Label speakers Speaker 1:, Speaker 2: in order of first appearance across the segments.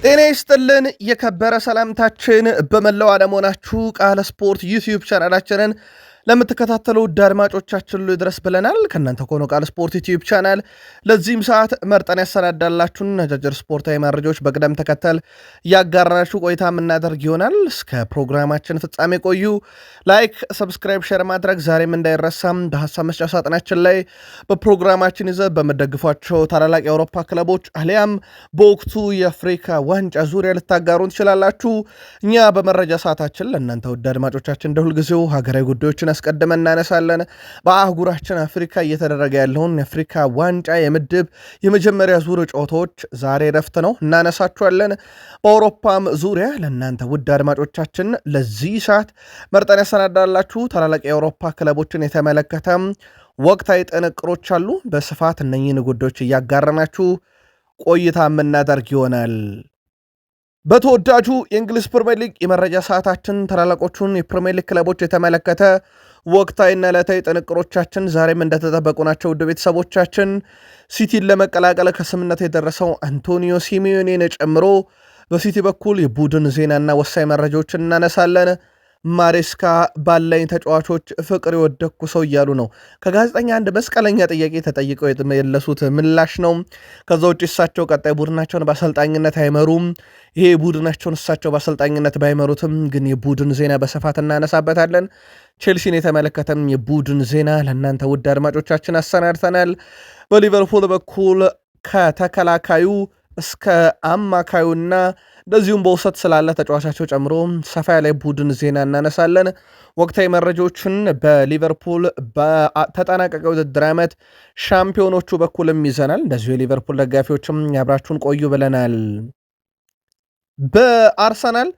Speaker 1: ጤና ይስጥልን የከበረ ሰላምታችን በመላው ዓለም ሆናችሁ ቃል ስፖርት ዩቲዩብ ቻናላችንን ለምትከታተሉ ውድ አድማጮቻችን ሁሉ ይድረስ ብለናል። ከእናንተ ከሆነው ቃል ስፖርት ዩቲዩብ ቻናል ለዚህም ሰዓት መርጠን ያሰናዳላችሁን አጫጭር ስፖርታዊ መረጃዎች በቅደም ተከተል እያጋራናችሁ ቆይታ የምናደርግ ይሆናል። እስከ ፕሮግራማችን ፍጻሜ ቆዩ። ላይክ፣ ሰብስክራይብ፣ ሼር ማድረግ ዛሬም እንዳይረሳም። በሀሳብ መስጫ ሳጥናችን ላይ በፕሮግራማችን ይዘ በመደግፏቸው ታላላቅ የአውሮፓ ክለቦች አሊያም በወቅቱ የአፍሪካ ዋንጫ ዙሪያ ልታጋሩን ትችላላችሁ። እኛ በመረጃ ሰዓታችን ለእናንተ ውድ አድማጮቻችን እንደ ሁልጊዜው ሀገራዊ ጉዳዮችን አስቀድመን እናነሳለን። በአህጉራችን አፍሪካ እየተደረገ ያለውን የአፍሪካ ዋንጫ የምድብ የመጀመሪያ ዙር ጨዋታዎች ዛሬ ረፍት ነው እናነሳችኋለን። በአውሮፓም ዙሪያ ለእናንተ ውድ አድማጮቻችን ለዚህ ሰዓት መርጠን ያሰናዳላችሁ ታላላቅ የአውሮፓ ክለቦችን የተመለከተ ወቅታዊ ጥንቅሮች አሉ። በስፋት እነኚህን ጉዳዮች እያጋረናችሁ ቆይታ የምናደርግ ይሆናል። በተወዳጁ የእንግሊዝ ፕሪሚየር ሊግ የመረጃ ሰዓታችን ታላላቆቹን የፕሪሚየር ሊግ ክለቦች የተመለከተ ወቅታዊና ዕለታዊ ጥንቅሮቻችን ዛሬም እንደተጠበቁ ናቸው። ውድ ቤተሰቦቻችን ሲቲን ለመቀላቀል ከስምምነት የደረሰው አንቶኒዮ ሲሜዮኔን ጨምሮ በሲቲ በኩል የቡድን ዜናና ወሳኝ መረጃዎችን እናነሳለን። ማሬስካ ባለኝ ተጫዋቾች ፍቅር የወደኩ ሰው እያሉ ነው። ከጋዜጠኛ አንድ መስቀለኛ ጥያቄ ተጠይቀው የመለሱት ምላሽ ነው። ከዛ ውጭ እሳቸው ቀጣይ ቡድናቸውን በአሰልጣኝነት አይመሩም። ይሄ ቡድናቸውን እሳቸው በአሰልጣኝነት ባይመሩትም ግን የቡድን ዜና በስፋት እናነሳበታለን። ቼልሲን የተመለከተም የቡድን ዜና ለእናንተ ውድ አድማጮቻችን አሰናድተናል። በሊቨርፑል በኩል ከተከላካዩ እስከ አማካዩና እንደዚሁም በውሰት ስላለ ተጫዋቻቸው ጨምሮ ሰፋ ያለ ቡድን ዜና እናነሳለን። ወቅታዊ መረጃዎችን በሊቨርፑል በተጠናቀቀ ውድድር ዓመት ሻምፒዮኖቹ በኩልም ይዘናል። እንደዚሁ የሊቨርፑል ደጋፊዎችም ያብራችሁን ቆዩ ብለናል። በአርሰናል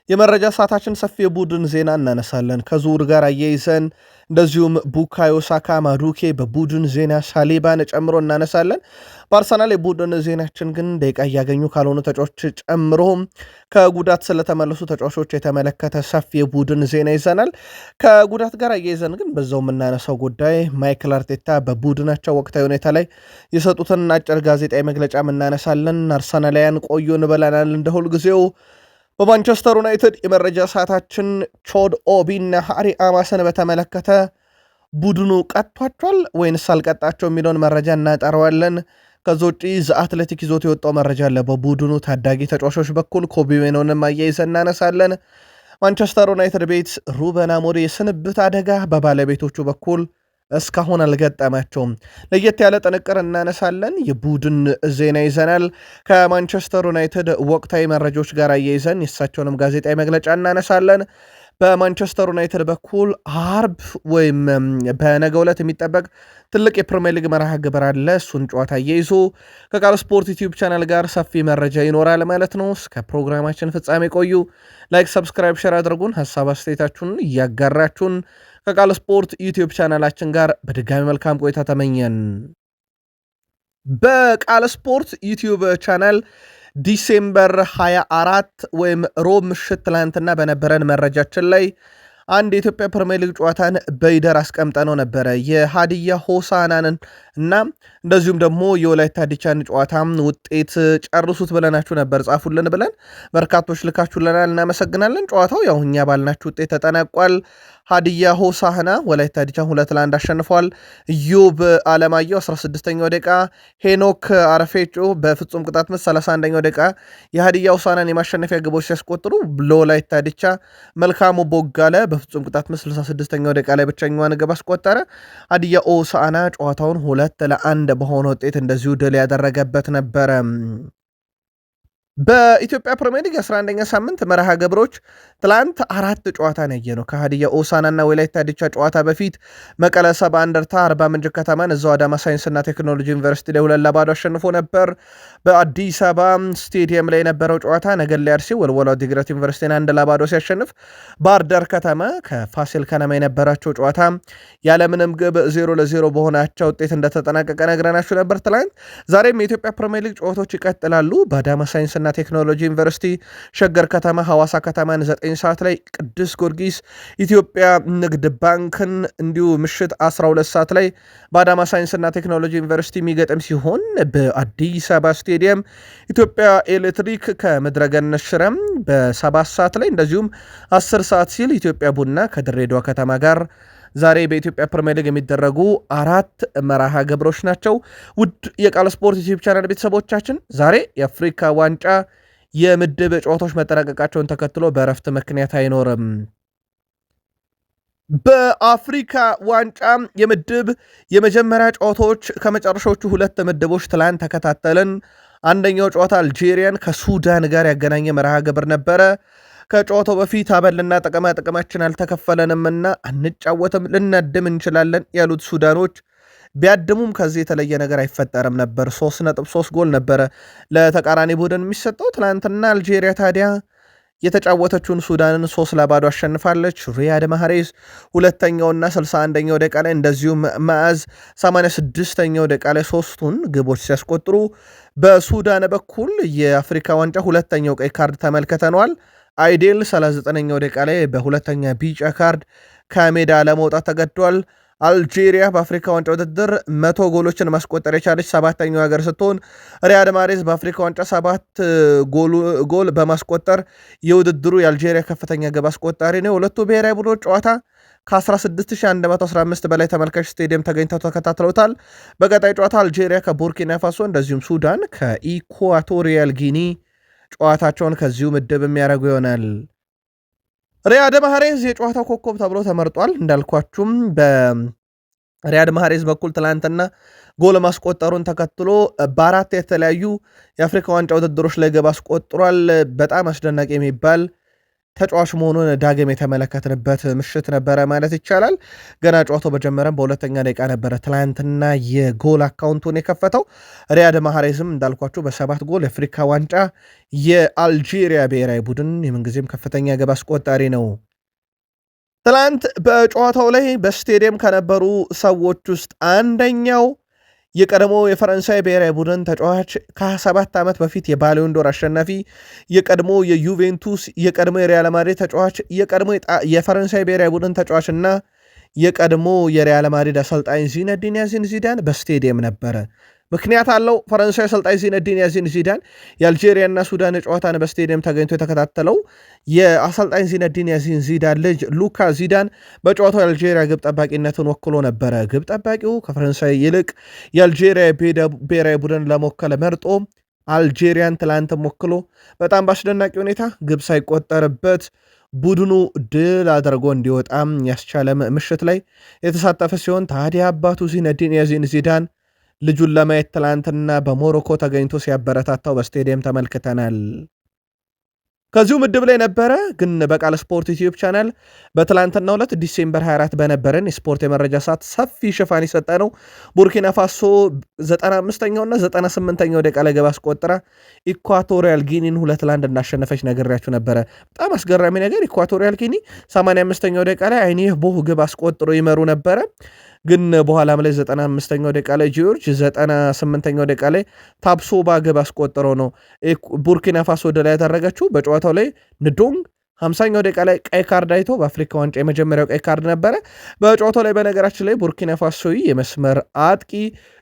Speaker 1: የመረጃ ሰዓታችን ሰፊ የቡድን ዜና እናነሳለን ከዙር ጋር አያይዘን። እንደዚሁም ቡካዮ ሳካ፣ ማዱኬ በቡድን ዜና ሳሊባን ጨምሮ እናነሳለን። በአርሰናል የቡድን ዜናችን ግን ደቂቃ እያገኙ ካልሆኑ ተጫዋቾች ጨምሮ ከጉዳት ስለተመለሱ ተጫዋቾች የተመለከተ ሰፊ የቡድን ዜና ይዘናል። ከጉዳት ጋር አያይዘን ግን በዛው የምናነሳው ጉዳይ ማይክል አርቴታ በቡድናቸው ወቅታዊ ሁኔታ ላይ የሰጡትን አጭር ጋዜጣዊ መግለጫ እናነሳለን። አርሰናላውያን ቆዩን ብለናል እንደ ሁልጊዜው። በማንቸስተር ዩናይትድ የመረጃ ሰዓታችን ቾድ ኦቢና ሃሪ አማስን በተመለከተ ቡድኑ ቀጥቷቸዋል ወይንስ አልቀጣቸው የሚለውን መረጃ እናጠረዋለን። ከዛ ውጪ ዘአትሌቲክ ይዞት የወጣው መረጃ አለ በቡድኑ ታዳጊ ተጫዋቾች በኩል ኮቢ ሜኖንም አያይዘን እናነሳለን። ማንቸስተር ዩናይትድ ቤት ሩበን አሞሪም የስንብት አደጋ በባለቤቶቹ በኩል እስካሁን አልገጠማቸውም። ለየት ያለ ጥንቅር እናነሳለን። የቡድን ዜና ይዘናል። ከማንቸስተር ዩናይትድ ወቅታዊ መረጃዎች ጋር አያይዘን የእሳቸውንም ጋዜጣዊ መግለጫ እናነሳለን። በማንቸስተር ዩናይትድ በኩል አርብ ወይም በነገው ዕለት የሚጠበቅ ትልቅ የፕሪሚየር ሊግ መርሃ ግብር አለ። እሱን ጨዋታ አያይዞ ከቃል ስፖርት ዩቲዩብ ቻናል ጋር ሰፊ መረጃ ይኖራል ማለት ነው። እስከ ፕሮግራማችን ፍጻሜ ቆዩ። ላይክ፣ ሰብስክራይብ፣ ሼር አድርጉን። ሀሳብ አስተያየታችሁን እያጋራችሁን ከቃል ስፖርት ዩቲዩብ ቻናላችን ጋር በድጋሚ መልካም ቆይታ ተመኘን። በቃል ስፖርት ዩቲዩብ ቻናል ዲሴምበር 24 ወይም ሮብ ምሽት ትላንትና በነበረን መረጃችን ላይ አንድ የኢትዮጵያ ፕሪሚየር ሊግ ጨዋታን በይደር አስቀምጠነው ነበረ። የሃዲያ ሆሳዕናንን እና እንደዚሁም ደግሞ የወላይታ ዲቻን ጨዋታ ውጤት ጨርሱት ብለናችሁ ነበር፣ ጻፉልን ብለን በርካቶች ልካችሁልናል፣ እናመሰግናለን። ጨዋታው ያው እኛ ባልናችሁ ውጤት ተጠናቋል። ሃዲያ ሆሳዕና ወላይታ ዲቻን 2-1 አሸንፏል። ኢዮብ አለማየሁ 16ኛው ደቂቃ፣ ሄኖክ አረፌጮ በፍጹም ቅጣት ምት 31ኛው ደቂቃ የሃዲያ ሆሳዕናን የማሸነፊያ ግቦች ሲያስቆጥሩ ለወላይታ ዲቻ መልካሙ ቦጋለ በፍጹም ቅጣት ምት 66ኛው ደቂቃ ላይ ብቸኛዋን ግብ አስቆጠረ። ሃዲያ ሆሳዕና ጨዋታውን 2-1 በሆነ ውጤት እንደዚሁ ድል ያደረገበት ነበረ። በኢትዮጵያ ፕሪሚየር ሊግ 11ኛ ሳምንት መርሃ ግብሮች ትላንት 4 ጨዋታ ያየ ነው። ከሃዲያ ሆሳዕናና ወላይታ ዲቻ ጨዋታ በፊት መቀለ ሰባ እንደርታ አርባ ምንጭ ከተማን እዛው አዳማ ሳይንስና ቴክኖሎጂ ዩኒቨርሲቲ ላይ 2-0 አሸንፎ ነበር። በአዲስ አበባ ስቴዲየም ላይ የነበረው ጨዋታ ነገሌ አርሲ ወልዋሎ ዓዲግራት ዩኒቨርሲቲን 1-0 ሲያሸንፍ፣ ባህር ዳር ከተማ ከፋሲል ከነማ የነበራቸው ጨዋታ ያለምንም ግብ 0-0 በሆናቸው ውጤት እንደተጠናቀቀ ነግረናችሁ ነበር ትላንት። ዛሬም የኢትዮጵያ ፕሪሚየር ሊግ ጨዋታዎች ይቀጥላሉ። በአዳማ ሳይንስ ሳይንስና ቴክኖሎጂ ዩኒቨርሲቲ ሸገር ከተማ ሐዋሳ ከተማን 9 ሰዓት ላይ፣ ቅዱስ ጊዮርጊስ ኢትዮጵያ ንግድ ባንክን እንዲሁ ምሽት 12 ሰዓት ላይ በአዳማ ሳይንስና ቴክኖሎጂ ዩኒቨርሲቲ የሚገጥም ሲሆን በአዲስ አበባ ስቴዲየም ኢትዮጵያ ኤሌክትሪክ ከምድረገነት ሽረም በ7 ሰዓት ላይ እንደዚሁም 10 ሰዓት ሲል ኢትዮጵያ ቡና ከድሬዳዋ ከተማ ጋር ዛሬ በኢትዮጵያ ፕሪሚየር ሊግ የሚደረጉ 4 መርሃ ግብሮች ናቸው። ውድ የቃል ስፖርት ዩቲዩብ ቻናል ቤተሰቦቻችን ዛሬ የአፍሪካ ዋንጫ የምድብ ጨዋታዎች መጠናቀቃቸውን ተከትሎ በእረፍት ምክንያት አይኖርም። በአፍሪካ ዋንጫ የምድብ የመጀመሪያ ጨዋታዎች ከመጨረሻዎቹ 2 ምድቦች ትላንት ተከታተልን። አንደኛው ጨዋታ አልጄሪያን ከሱዳን ጋር ያገናኘ መርሃ ግብር ነበረ። ከጨዋታው በፊት አበልና ጥቅማችን አልተከፈለንምና አንጫወትም፣ ልናድም እንችላለን ያሉት ሱዳኖች ቢያድሙም ከዚህ የተለየ ነገር አይፈጠርም ነበር። 3.3 ጎል ነበረ ለተቃራኒ ቡድን የሚሰጠው። ትናንትና አልጄሪያ ታዲያ የተጫወተችውን ሱዳንን 3-0 አሸንፋለች። ሪያድ ማህሬዝ ሁለተኛውና 61ኛው ደቂቃ ላይ እንደዚሁም መዓዝ 86ኛው ደቂቃ ላይ 3ቱን ግቦች ሲያስቆጥሩ በሱዳን በኩል የአፍሪካ ዋንጫ ሁለተኛው ቀይ ካርድ ተመልክተነዋል። አይዴል 39ኛው ደቂቃ ላይ በሁለተኛ ቢጫ ካርድ ከሜዳ ለመውጣት ተገዷል። አልጄሪያ በአፍሪካ ዋንጫ ውድድር 100 ጎሎችን ማስቆጠር የቻለች 7ኛው ሀገር ስትሆን ሪያድ ማህሬዝ በአፍሪካ ዋንጫ 7 ጎል በማስቆጠር የውድድሩ የአልጄሪያ ከፍተኛ ግብ አስቆጣሪ ነው። ሁለቱ ብሔራዊ ቡድኖች ጨዋታ ከ16115 በላይ ተመልካች ስቴዲየም ተገኝተው ተከታትለውታል። በቀጣይ ጨዋታ አልጄሪያ ከቡርኪና ፋሶ እንደዚሁም ሱዳን ከኢኳቶሪያል ጊኒ ጨዋታቸውን ከዚሁ ምድብ የሚያደርጉ ይሆናል። ሪያድ ማህሬዝ የጨዋታው ኮከብ ተብሎ ተመርጧል። እንዳልኳችሁም በሪያድ ማህሬዝ በኩል ትላንትና ጎል ማስቆጠሩን ተከትሎ በ4 የተለያዩ የአፍሪካ ዋንጫ ውድድሮች ላይ ግብ አስቆጥሯል። በጣም አስደናቂ የሚባል ተጫዋች መሆኑን ዳግም የተመለከትንበት ምሽት ነበረ ማለት ይቻላል። ገና ጨዋታው በጀመረም በሁለተኛ ደቂቃ ነበረ ትላንትና የጎል አካውንቱን የከፈተው። ሪያድ ማህሬዝም እንዳልኳቸው በ7 ጎል የአፍሪካ ዋንጫ የአልጄሪያ ብሔራዊ ቡድን የምንጊዜም ከፍተኛ ግብ አስቆጣሪ ነው። ትላንት በጨዋታው ላይ በስቴዲየም ከነበሩ ሰዎች ውስጥ አንደኛው የቀድሞ የፈረንሳይ ብሔራዊ ቡድን ተጫዋች ከ27 ዓመት በፊት የባሎንዶር አሸናፊ፣ የቀድሞ የዩቬንቱስ፣ የቀድሞ የሪያል ማድሪድ ተጫዋች፣ የቀድሞ የፈረንሳይ ብሔራዊ ቡድን ተጫዋች እና የቀድሞ የሪያል ማድሪድ አሰልጣኝ ዚነዲን ያዚን ዚዳን በስቴዲየም ነበረ። ምክንያት አለው። ፈረንሳይ አሰልጣኝ ዚነዲን ያዚን ዚዳን የአልጄሪያና ሱዳን ጨዋታን በስቴዲየም ተገኝቶ የተከታተለው የአሰልጣኝ ዚነዲን ያዚን ዚዳን ልጅ ሉካ ዚዳን በጨዋታው የአልጄሪያ ግብ ጠባቂነትን ወክሎ ነበረ። ግብ ጠባቂው ከፈረንሳይ ይልቅ የአልጄሪያ ብሔራዊ ቡድን ለመወከል መርጦ አልጄሪያን ትላንትም ወክሎ በጣም በአስደናቂ ሁኔታ ግብ ሳይቆጠርበት ቡድኑ ድል አድርጎ እንዲወጣም ያስቻለ ምሽት ላይ የተሳተፈ ሲሆን ታዲያ አባቱ ዚነዲን ያዚን ዚዳን ልጁን ለማየት ትላንትና በሞሮኮ ተገኝቶ ሲያበረታታው በስቴዲየም ተመልክተናል። ከዚሁ ምድብ ላይ ነበረ ግን በቃል ስፖርት ዩቲዩብ ቻናል በትላንትናው ዕለት ዲሴምበር 24 በነበረን የስፖርት የመረጃ ሰዓት ሰፊ ሽፋን የሰጠ ነው። ቡርኪና ፋሶ 95ኛውና 98ኛው ደቂቃ ላይ ግብ አስቆጥራ ኢኳቶሪያል ጊኒን 2-1 እንዳሸነፈች ነግሬያችሁ ነበረ። በጣም አስገራሚ ነገር ኢኳቶሪያል ጊኒ 85ኛው ደቂቃ ላይ አይኔህ ቦህ ግብ አስቆጥሮ ይመሩ ነበረ። ግን በኋላም ላይ 95ኛው ደቂቃ ላይ ጂዮርጅ 98ኛው ደቂቃ ላይ ታብሶባ ግብ አስቆጥሮ ነው ቡርኪና ፋሶ ድል ያደረገችው። በጨዋታው ላይ ንዶንግ 50ኛው ደቂቃ ላይ ቀይ ካርድ አይቶ በአፍሪካ ዋንጫ የመጀመሪያው ቀይ ካርድ ነበረ። በጨዋታው ላይ በነገራችን ላይ ቡርኪና ፋሶዊ የመስመር አጥቂ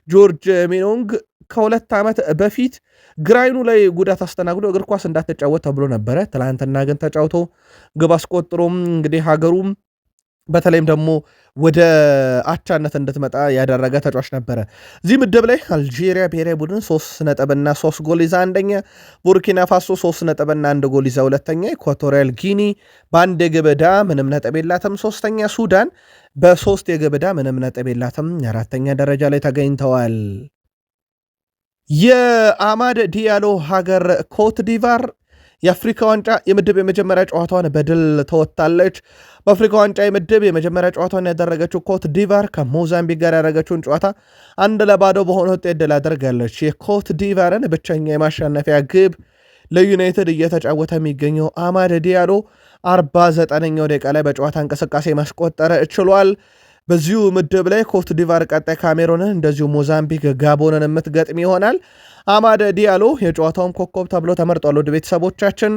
Speaker 1: ጆርጅ ሚኖንግ ከ2 ዓመት በፊት ግራይኑ ላይ ጉዳት አስተናግዶ እግር ኳስ እንዳትጫወት ተብሎ ነበረ። ትላንትና ግን ተጫውቶ ግብ አስቆጥሮም እንግዲህ ሀገሩም በተለይም ደግሞ ወደ አቻነት እንድትመጣ ያደረገ ተጫዋች ነበረ። እዚህ ምድብ ላይ አልጄሪያ ብሔራዊ ቡድን 3 ነጥብና 3 ጎል ይዛ አንደኛ፣ ቡርኪና ፋሶ 3 ነጥብና 1 ጎል ይዛ ሁለተኛ፣ ኢኳቶሪያል ጊኒ በአንድ የግብ ዕዳ ምንም ነጥብ የላትም ሶስተኛ፣ ሱዳን በ3 የግብ ዕዳ ምንም ነጥብ የላትም አራተኛ ደረጃ ላይ ተገኝተዋል። የአማድ ዲያሎ ሀገር ኮት ዲቫር የአፍሪካ ዋንጫ የምድብ የመጀመሪያ ጨዋታዋን በድል ተወጥታለች። በአፍሪካ ዋንጫ የምድብ የመጀመሪያ ጨዋታዋን ያደረገችው ኮት ዲቫር ከሞዛምቢክ ጋር ያደረገችውን ጨዋታ 1-0 በሆነ ውጤት ድል አድርጋለች። የኮት ዲቫርን ብቸኛ የማሸነፊያ ግብ ለዩናይትድ እየተጫወተ የሚገኘው አማድ ዲያሎ 49ኛው ደቂቃ ላይ በጨዋታ እንቅስቃሴ ማስቆጠር ችሏል። በዚሁ ምድብ ላይ ኮት ዲቫር ቀጣይ ካሜሮንን እንደዚሁ ሞዛምቢክ ጋቦንን የምትገጥም ይሆናል። አማደ ዲያሎ የጨዋታውን ኮከብ ተብሎ ተመርጧል። ወደ ቤተሰቦቻችን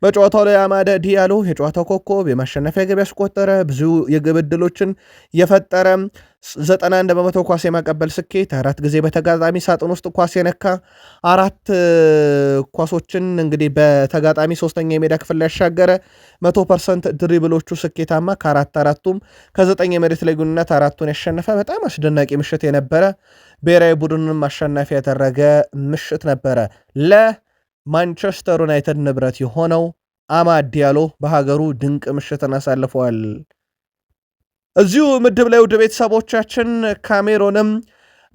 Speaker 1: በጨዋታው ላይ አማደ ዲያሎ የጨዋታው ኮከብ፣ የማሸነፊያ ግብ ያስቆጠረ፣ ብዙ የግብ ዕድሎችን የፈጠረ፣ 91 በመቶ ኳስ የማቀበል ስኬት፣ 4 ጊዜ በተጋጣሚ ሳጥን ውስጥ ኳስ የነካ፣ 4 ኳሶችን እንግዲህ በተጋጣሚ ሶስተኛ የሜዳ ክፍል ላይ ያሻገረ፣ 100% ድሪብሎቹ ስኬታማ፣ ከ4-4ቱም ከ9 የመሬት ላይ ግንኙነት 4ቱን ያሸነፈ በጣም አስደናቂ ምሽት የነበረ ብሔራዊ ቡድኑንም አሸናፊ ያደረገ ምሽት ነበረ። ለማንቸስተር ዩናይትድ ንብረት የሆነው አማድ ዲያሎ በሀገሩ ድንቅ ምሽትን አሳልፈዋል። እዚሁ ምድብ ላይ ውድ ቤተሰቦቻችን ካሜሮንም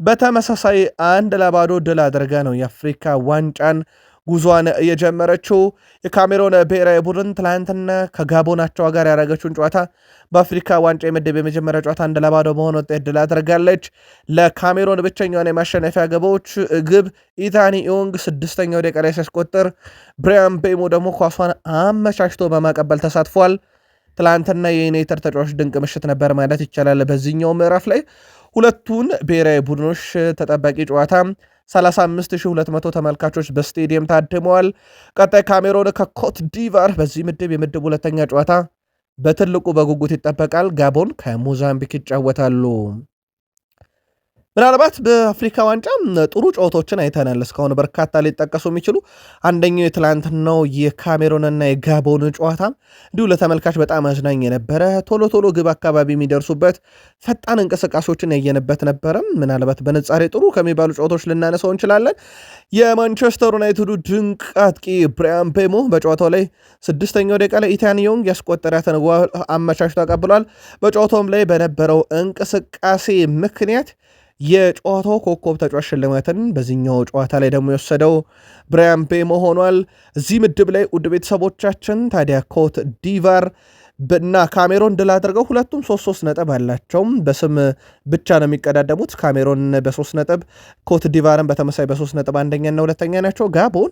Speaker 1: በተመሳሳይ 1-0 ድል አድርጋ ነው የአፍሪካ ዋንጫን ጉዟን የጀመረችው። የካሜሮን ብሔራዊ ቡድን ትላንትና ከጋቦናቸው ጋር ያደረገችውን ጨዋታ በአፍሪካ ዋንጫ የምድብ የመጀመሪያ ጨዋታ 1-0 በሆነ ውጤት ድል አድርጋለች። ለካሜሮን ብቸኛውን የማሸነፊያ ግብ ኢታኒ ኢዮንግ 6ኛው ደቂቃ ላይ ሲያስቆጥር፣ ብሪያን ቤሞ ደግሞ ኳሷን አመቻችቶ በማቀበል ተሳትፏል። ትላንትና የዩናይትድ ተጫዋች ድንቅ ምሽት ነበር ማለት ይቻላል። በዚህኛው ምዕራፍ ላይ ሁለቱን ብሔራዊ ቡድኖች ተጠባቂ ጨዋታ 35200 ተመልካቾች በስቴዲየም ታድመዋል። ቀጣይ ካሜሮን ከኮት ዲቫር በዚህ ምድብ የምድብ ሁለተኛ ጨዋታ በትልቁ በጉጉት ይጠበቃል። ጋቦን ከሞዛምቢክ ይጫወታሉ። ምናልባት በአፍሪካ ዋንጫ ጥሩ ጨዋታዎችን አይተናል። እስካሁን በርካታ ሊጠቀሱ የሚችሉ አንደኛው የትላንትናው የካሜሮንና የጋቦን ጨዋታ እንዲሁ ለተመልካች በጣም አዝናኝ የነበረ ቶሎ ግብ አካባቢ የሚደርሱበት ፈጣን እንቅስቃሴዎችን ያየንበት ነበረ። ምናልባት በንጻሬ ጥሩ ከሚባሉ ጨዋታዎች ልናነሳው እንችላለን። የማንቸስተር ዩናይትዱ ድንቅ አጥቂ ብሪያን ቤሞ በጨዋታው ላይ 6ኛው ደቂቃ ላይ ኢታኒ ኢዮንግ ያስቆጠራትን ጎል አመቻችቶ አቀብሏል። በጨዋታውም ላይ በነበረው እንቅስቃሴ ምክንያት የጨዋታው ኮከብ ተጫዋች ሽልማትን በዚህኛው ጨዋታ ላይ ደግሞ የወሰደው ብሪያን ቤሞ ሆኗል። እዚህ ምድብ ላይ ውድ ቤተሰቦቻችን ታዲያ ኮት ዲቫር እና ካሜሮን ድል አድርገው ሁለቱም 3 ነጥብ አላቸው። በስም ብቻ ነው የሚቀዳደሙት። ካሜሮን በ3 ነጥብ፣ ኮት ዲቫርን በተመሳይ በ3 ነጥብ አንደኛና ሁለተኛ ናቸው። ጋቦን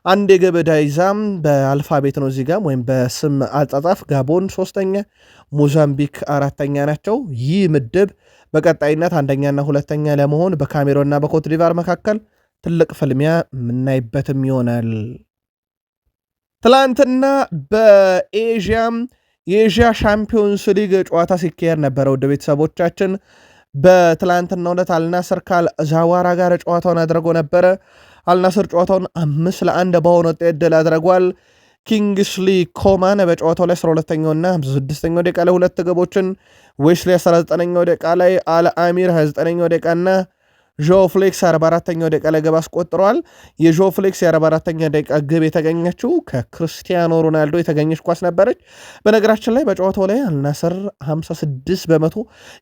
Speaker 1: አንድ የግብ ዕዳ ይዛም በአልፋቤት ነው እዚህ ጋም ወይም በስም አጻጻፍ ጋቦን 3ኛ፣ ሞዛምቢክ 4ኛ ናቸው። ይህ ምድብ በቀጣይነት አንደኛና ሁለተኛ ለመሆን በካሜሮንና በኮት ዲቫር መካከል ትልቅ ፍልሚያ የምናይበትም ይሆናል። ትላንትና የኤዥያ ሻምፒዮንስ ሊግ ጨዋታ ሲካሄድ ነበረ። ወደ ቤተሰቦቻችን በትላንትና ዕለት አልናስር ከዛዋራ ጋር ጨዋታውን አድርጎ ነበረ። አልናስር ጨዋታውን 5-1 በሆነ ውጤት ድል አድርጓል። ኪንግስሊ ኮማን በጨዋታው ላይ 12ኛውና 6ኛው ደቂቃ ላይ 2 ግቦችን፣ ዌስሊ 19ኛው ደቂቃ ላይ፣ አልአሚር 29ኛው ደቂቃና ዦ ፍሌክስ 44ኛው ደቂቃ ላይ ግብ አስቆጥረዋል። የዦ ፍሌክስ የ44ኛ ደቂቃ ግብ የተገኘችው ከክርስቲያኖ ሮናልዶ የተገኘች ኳስ ነበረች። በነገራችን ላይ በጨዋታው ላይ አልናስር 56 በመቶ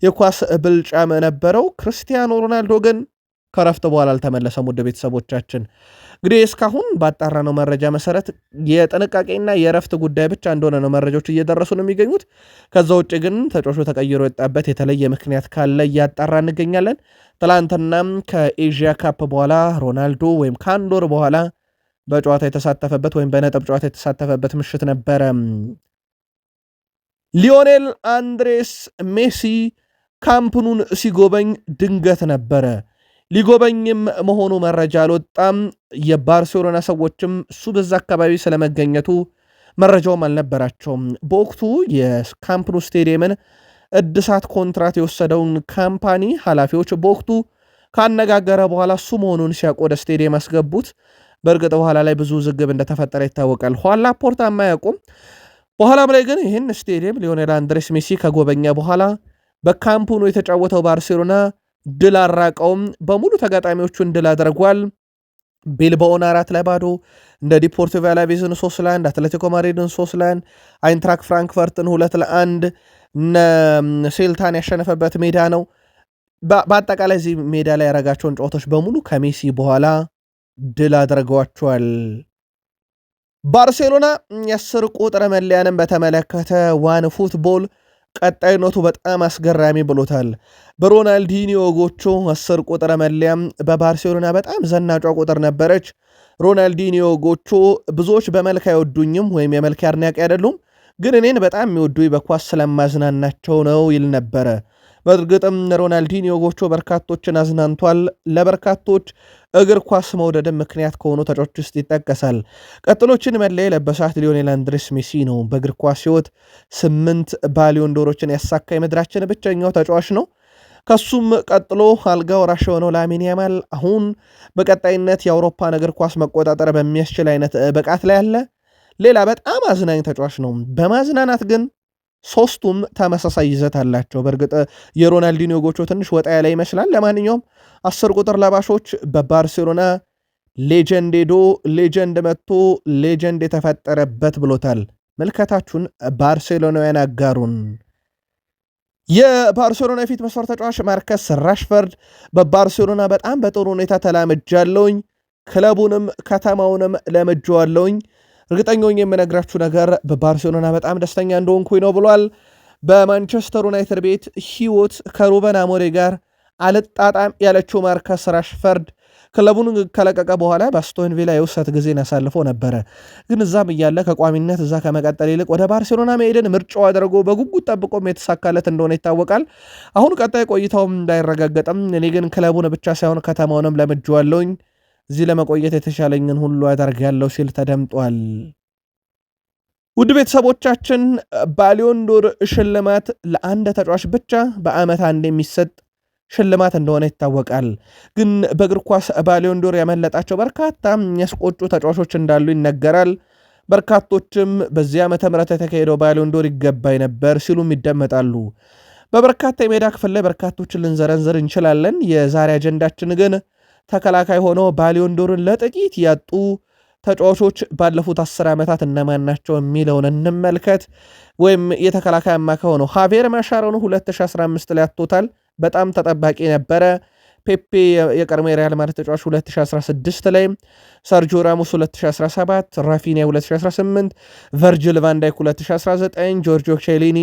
Speaker 1: የኳስ ብልጫም ነበረው። ክርስቲያኖ ሮናልዶ ግን ከረፍት በኋላ አልተመለሰም። ወደ ቤተሰቦቻችን እንግዲህ እስካሁን ባጣራነው መረጃ መሰረት የጥንቃቄና የረፍት ጉዳይ ብቻ እንደሆነ ነው መረጃዎች እየደረሱ ነው የሚገኙት። ከዛ ውጭ ግን ተጫዋቹ ተቀይሮ የወጣበት የተለየ ምክንያት ካለ እያጣራ እንገኛለን። ትላንትናም ከኤዥያ ካፕ በኋላ ሮናልዶ ወይም ከአንድ ወር በኋላ በጨዋታ የተሳተፈበት ወይም በነጥብ ጨዋታ የተሳተፈበት ምሽት ነበረ። ሊዮኔል አንድሬስ ሜሲ ካምፕኑን ሲጎበኝ ድንገት ነበረ። ሊጎበኝም መሆኑ መረጃ አልወጣም። የባርሴሎና ሰዎችም እሱ በዛ አካባቢ ስለመገኘቱ መረጃውም አልነበራቸውም። በወቅቱ የካምፕኑ ስቴዲየምን እድሳት ኮንትራት የወሰደውን ካምፓኒ ኃላፊዎች በወቅቱ ካነጋገረ በኋላ እሱ መሆኑን ሲያውቁ ወደ ስቴዲየም አስገቡት። በእርግጥ በኋላ ላይ ብዙ ውዝግብ እንደተፈጠረ ይታወቃል። ኋላ ፖርታ አያውቁም። በኋላም ላይ ግን ይህን ስቴዲየም ሊዮኔል አንድሬስ ሜሲ ከጎበኘ በኋላ በካምፕኑ የተጫወተው ባርሴሎና ድል አራቀውም። በሙሉ ተጋጣሚዎቹን ድል አድርጓል። ቤልባኦን 4-0፣ እንደ ዲፖርቲቮ አላቬዝን 3-1፣ አትሌቲኮ ማድሪድን 3-1፣ አይንትራክ ፍራንክፈርትን 2-1 ሴልታን ያሸነፈበት ሜዳ ነው። በአጠቃላይ እዚህ ሜዳ ላይ ያረጋቸውን ጨዋታዎች በሙሉ ከሜሲ በኋላ ድል አድርገዋቸዋል። ባርሴሎና የ10 ቁጥር መለያንም በተመለከተ ዋን ፉትቦል ቀጣይነቱ በጣም አስገራሚ ብሎታል። በሮናልዲኒዮ ጎቾ 10 ቁጥር መለያም በባርሴሎና በጣም ዘናጯ ቁጥር ነበረች። ሮናልዲኒዮ ጎቾ ብዙዎች በመልክ አይወዱኝም ወይም የመልክ አድናቂ አይደሉም፣ ግን እኔን በጣም የሚወዱኝ በኳስ ስለማዝናናቸው ነው ይል ነበረ። በእርግጥም ሮናልዲኒዮ ጎቾ በርካቶችን አዝናንቷል። ለበርካቶች እግር ኳስ መውደድም ምክንያት ከሆኑ ተጫዋቾች ውስጥ ይጠቀሳል። ቀጥሎችን መለያ የለበሳት ሊዮኔል አንድሬስ ሜሲ ነው። በእግር ኳስ ሕይወት 8 ባሊዮን ዶሮችን ያሳካ የምድራችን ብቸኛው ተጫዋች ነው። ከሱም ቀጥሎ አልጋ ወራሽ የሆነው ላሚን ያማል አሁን በቀጣይነት የአውሮፓን እግር ኳስ መቆጣጠር በሚያስችል አይነት ብቃት ላይ አለ። ሌላ በጣም አዝናኝ ተጫዋች ነው። በማዝናናት ግን ሶስቱም ተመሳሳይ ይዘት አላቸው። በእርግጥ የሮናልዲኒዮ ጎቾ ትንሽ ወጣ ያለ ይመስላል። ለማንኛውም 10 ቁጥር ለባሾች በባርሴሎና ሌጀንድ ሄዶ ሌጀንድ መጥቶ ሌጀንድ የተፈጠረበት ብሎታል። መልከታችሁን ባርሴሎናውያን አጋሩን። የባርሴሎና የፊት መስመር ተጫዋች ማርከስ ራሽፈርድ በባርሴሎና በጣም በጥሩ ሁኔታ ተላምጃለሁኝ፣ ክለቡንም ከተማውንም ለምጄዋለሁኝ፣ እርግጠኛውን የምነግራችሁ ነገር በባርሴሎና በጣም ደስተኛ እንደሆንኩኝ ነው ብሏል። በማንቸስተር ዩናይትድ ቤት ህይወት ከሩበን አሞሬ ጋር አልጣጣም ያለችው ማርከስ ራሽፈርድ ክለቡን ከለቀቀ በኋላ በአስቶን ቪላ የውሰት ጊዜን አሳልፎ ነበረ። ግን እዛም እያለ ከቋሚነት እዛ ከመቀጠል ይልቅ ወደ ባርሴሎና መሄድን ምርጫው አድርጎ በጉጉት ጠብቆም የተሳካለት እንደሆነ ይታወቃል። አሁን ቀጣይ ቆይታውም እንዳይረጋገጥም እኔ ግን ክለቡን ብቻ ሳይሆን ከተማውንም ለምጄዋለሁኝ፣ እዚህ ለመቆየት የተሻለኝን ሁሉ አደርጋለሁ ሲል ተደምጧል። ውድ ቤተሰቦቻችን ባሊዮን ዶር ሽልማት ለአንድ ተጫዋች ብቻ በዓመት አንድ የሚሰጥ ሽልማት እንደሆነ ይታወቃል። ግን በእግር ኳስ ባሊዮን ዶር ያመለጣቸው በርካታ የሚያስቆጩ ተጫዋቾች እንዳሉ ይነገራል። በርካቶችም በዚህ ዓመተ ምህረት የተካሄደው ባሊዮን ዶር ይገባኝ ነበር ሲሉም ይደመጣሉ። በበርካታ የሜዳ ክፍል ላይ በርካቶችን ልንዘረንዝር እንችላለን። የዛሬ አጀንዳችን ግን ተከላካይ ሆነው ባሊዮን ዶርን ለጥቂት ያጡ ተጫዋቾች ባለፉት 10 ዓመታት እነማን ናቸው የሚለውን እንመልከት። ወይም የተከላካይ አማካይ ሆነው ሃቬር ማሻሮኑ 2015 ላይ አጥቶታል። በጣም ተጠባቂ ነበረ። ፔፔ የቀድሞ የሪያል ማድሪድ ተጫዋች 2016 ላይ፣ ሰርጂዮ ራሞስ 2017፣ ራፊኒያ 2018፣ ቨርጅል ቫንዳይክ 2019፣ ጆርጂዮ ቼሊኒ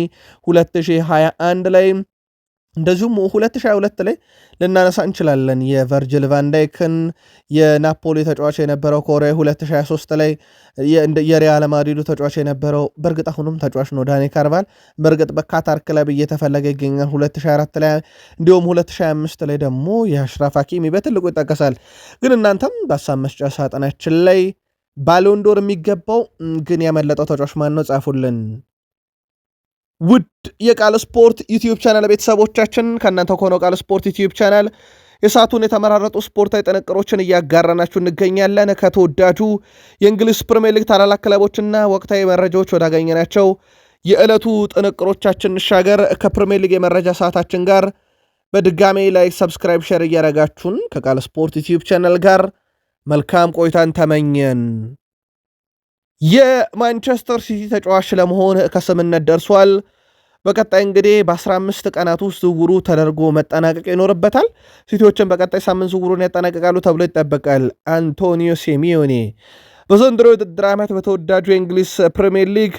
Speaker 1: 2021 ላይ እንደዚሁም 2022 ላይ ልናነሳ እንችላለን። የቨርጅል ቫንዳይክን የናፖሊ ተጫዋች የነበረው ኮሬ 2023 ላይ የሪያል ማድሪዱ ተጫዋች የነበረው በእርግጥ አሁንም ተጫዋች ነው ዳኒ ካርቫል በእርግጥ በካታር ክለብ እየተፈለገ ይገኛል 2024 ላይ። እንዲሁም 2025 ላይ ደግሞ የአሽራፍ ሀኪሚ በትልቁ ይጠቀሳል። ግን እናንተም በሀሳብ መስጫ ሳጥናችን ላይ ባሎን ዶር የሚገባው ግን ያመለጠው ተጫዋች ማን ነው ጻፉልን። ውድ የቃል ስፖርት ዩቲዩብ ቻናል ቤተሰቦቻችን ከእናንተ ከሆነው ቃል ስፖርት ዩቲዩብ ቻናል የሰዓቱን የተመራረጡ ስፖርታዊ ጥንቅሮችን እያጋራናችሁ እንገኛለን። ከተወዳጁ የእንግሊዝ ፕሪሚየር ሊግ ታላላቅ ክለቦችና ወቅታዊ መረጃዎች ወዳገኘናቸው የዕለቱ ጥንቅሮቻችን እንሻገር። ከፕሪሚየር ሊግ የመረጃ ሰዓታችን ጋር በድጋሜ ላይ ሰብስክራይብ፣ ሼር እያረጋችሁን ከቃል ስፖርት ዩቲዩብ ቻናል ጋር መልካም ቆይታን ተመኘን። የማንቸስተር ሲቲ ተጫዋች ለመሆን ከስምነት ደርሷል። በቀጣይ እንግዲህ በ15 ቀናት ውስጥ ዝውውሩ ተደርጎ መጠናቀቅ ይኖርበታል። ሲቲዎችን በቀጣይ ሳምንት ዝውውሩን ያጠናቀቃሉ ተብሎ ይጠበቃል። አንቶኒዮ ሴሚዮኔ በዘንድሮ የውድድር ዓመት በተወዳጁ የእንግሊዝ ፕሪሚየር ሊግ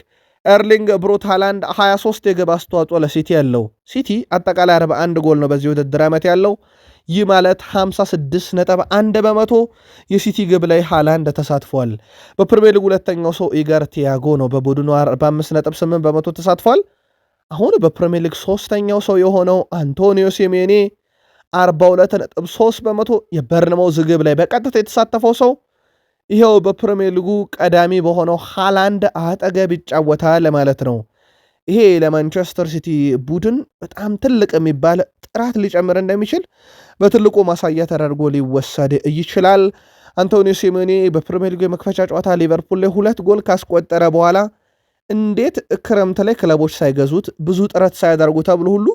Speaker 1: ኤርሊንግ ብሮት ሃላንድ 23 የግብ አስተዋጽኦ ለሲቲ ያለው። ሲቲ አጠቃላይ 41 ጎል ነው በዚህ ውድድር ዓመት ያለው። ይህ ማለት 56.1 በመቶ የሲቲ ግብ ላይ ሃላንድ ተሳትፏል። በፕሪሚየር ሊግ ሁለተኛው ሰው ኢጋር ቲያጎ ነው፣ በቡድኑ 45.8 በመቶ ተሳትፏል። አሁን በፕሪሚየር ሊግ ሶስተኛው ሰው የሆነው አንቶኒዮ ሲሜኔ 42.3 በመቶ የበርንማውዝ ግብ ላይ በቀጥታ የተሳተፈው ሰው ይሄው በፕሪሚየር ሊጉ ቀዳሚ በሆነው ሃላንድ አጠገብ ይጫወታል ማለት ነው። ይሄ ለማንቸስተር ሲቲ ቡድን በጣም ትልቅ የሚባል ጥራት ሊጨምር እንደሚችል በትልቁ ማሳያ ተደርጎ ሊወሰድ ይችላል። አንቶኒዮ ሲሜኔ በፕሪሚየር ሊግ የመክፈቻ ጨዋታ ሊቨርፑል ላይ 2 ጎል ካስቆጠረ በኋላ እንዴት ክረምት ላይ ክለቦች ሳይገዙት ብዙ ጥረት ሳያደርጉ ተብሎ ሁሉ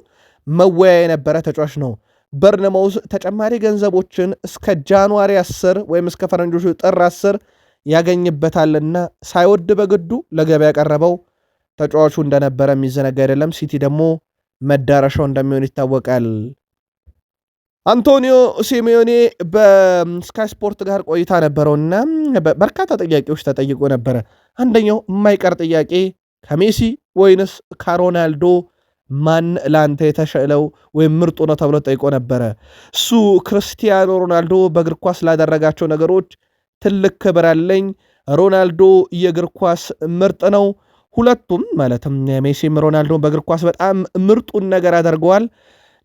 Speaker 1: መወያ የነበረ ተጫዋች ነው። በርነማውዝ ተጨማሪ ገንዘቦችን እስከ ጃንዋሪ 10 ወይም እስከ ፈረንጆቹ ጥር 10 ያገኝበታልና ሳይወድ በግዱ ለገበያ ያቀረበው ተጫዋቹ እንደነበረ የሚዘነጋ አይደለም። ሲቲ ደግሞ መዳረሻው እንደሚሆን ይታወቃል። አንቶኒዮ ሲሜዮኔ በስካይ ስፖርት ጋር ቆይታ ነበረውና በርካታ ጥያቄዎች ተጠይቆ ነበረ። አንደኛው የማይቀር ጥያቄ ከሜሲ ወይንስ ከሮናልዶ ማን ላንተ የተሻለው ወይም ምርጡ ነው ተብሎ ጠይቆ ነበረ። እሱ ክርስቲያኖ ሮናልዶ በእግር ኳስ ላደረጋቸው ነገሮች ትልቅ ክብር አለኝ፣ ሮናልዶ የእግር ኳስ ምርጥ ነው። ሁለቱም ማለትም ሜሲም ሮናልዶን በእግር ኳስ በጣም ምርጡን ነገር አድርገዋል።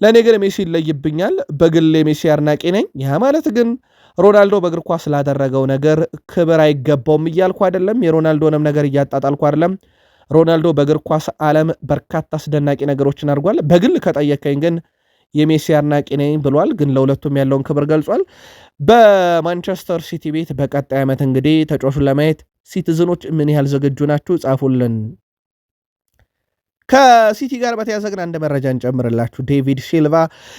Speaker 1: ለእኔ ግን ሜሲ ይለይብኛል። በግል የሜሲ አድናቂ ነኝ። ያ ማለት ግን ሮናልዶ በእግር ኳስ ስላደረገው ነገር ክብር አይገባውም እያልኩ አይደለም። የሮናልዶንም ነገር እያጣጣልኩ አይደለም። ሮናልዶ በእግር ኳስ ዓለም በርካታ አስደናቂ ነገሮችን አድርጓል። በግል ከጠየቀኝ ግን የሜሲ አድናቂ ነኝ ብሏል። ግን ለሁለቱም ያለውን ክብር ገልጿል። በማንቸስተር ሲቲ ቤት በቀጣይ ዓመት እንግዲህ ተጫዋቹን ለማየት ሲቲዝኖች ምን ያህል ዝግጁ ናችሁ? ጻፉልን። ከሲቲ ጋር በተያዘ ግን አንድ መረጃ እንጨምርላችሁ። ዴቪድ ሲልቫ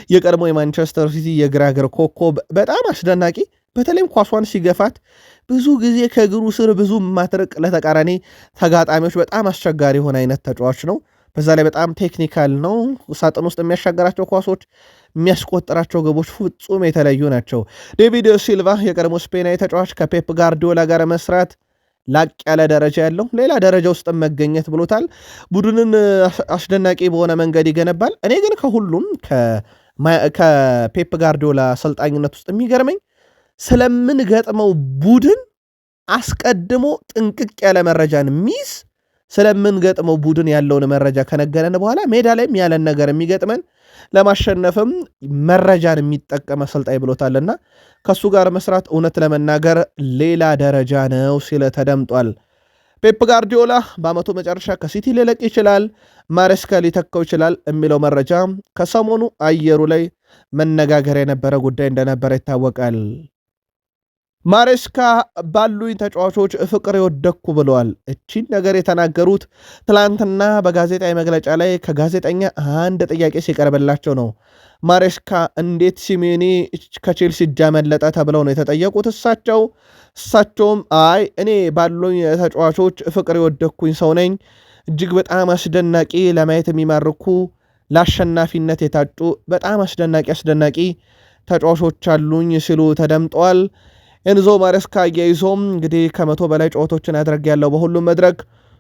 Speaker 1: የቀድሞ የማንቸስተር ሲቲ የግራ እግር ኮከብ በጣም አስደናቂ፣ በተለይም ኳሷን ሲገፋት ብዙ ጊዜ ከእግሩ ስር ብዙ ማትርቅ ለተቃራኒ ተጋጣሚዎች በጣም አስቸጋሪ የሆነ አይነት ተጫዋች ነው። በዛ ላይ በጣም ቴክኒካል ነው። ሳጥን ውስጥ የሚያሻገራቸው ኳሶች፣ የሚያስቆጥራቸው ግቦች ፍጹም የተለዩ ናቸው። ዴቪድ ሲልቫ የቀድሞ ስፔናዊ ተጫዋች ከፔፕ ጋርዲዮላ ጋር መስራት ላቅ ያለ ደረጃ ያለው ሌላ ደረጃ ውስጥ መገኘት ብሎታል። ቡድንን አስደናቂ በሆነ መንገድ ይገነባል። እኔ ግን ከሁሉም ከፔፕ ጋርዲዮላ አሰልጣኝነት ውስጥ የሚገርመኝ ስለምንገጥመው ቡድን አስቀድሞ ጥንቅቅ ያለ መረጃን ሚስ ስለምንገጥመው ቡድን ያለውን መረጃ ከነገረን በኋላ ሜዳ ላይም ያለን ነገር የሚገጥመን ለማሸነፍም መረጃን የሚጠቀም አሰልጣኝ ብሎታልና ከሱ ጋር መስራት እውነት ለመናገር ሌላ ደረጃ ነው ሲል ተደምጧል። ፔፕ ጋርዲዮላ በዓመቱ መጨረሻ ከሲቲ ሊለቅ ይችላል፣ ማሬስካ ሊተካው ይችላል የሚለው መረጃ ከሰሞኑ አየሩ ላይ መነጋገር የነበረ ጉዳይ እንደነበረ ይታወቃል። ማሬስካ ባሉኝ ተጫዋቾች ፍቅር የወደኩ ብለዋል። እቺን ነገር የተናገሩት ትላንትና በጋዜጣዊ መግለጫ ላይ ከጋዜጠኛ አንድ ጥያቄ ሲቀርብላቸው ነው። ማሬስካ እንዴት ሲሜኒ ከቼልሲ እጅ አመለጠ ተብለው ነው የተጠየቁት። እሳቸውም አይ እኔ ባሉኝ ተጫዋቾች ፍቅር የወደኩኝ ሰው ነኝ፣ እጅግ በጣም አስደናቂ፣ ለማየት የሚማርኩ፣ ለአሸናፊነት የታጩ በጣም አስደናቂ ተጫዋቾች አሉኝ ሲሉ ተደምጠዋል። ኤንዞ ማሬስካ አያይዞም እንግዲህ 100 በላይ ጨዋታዎችን ያደርጋለሁ፣ በሁሉም መድረክ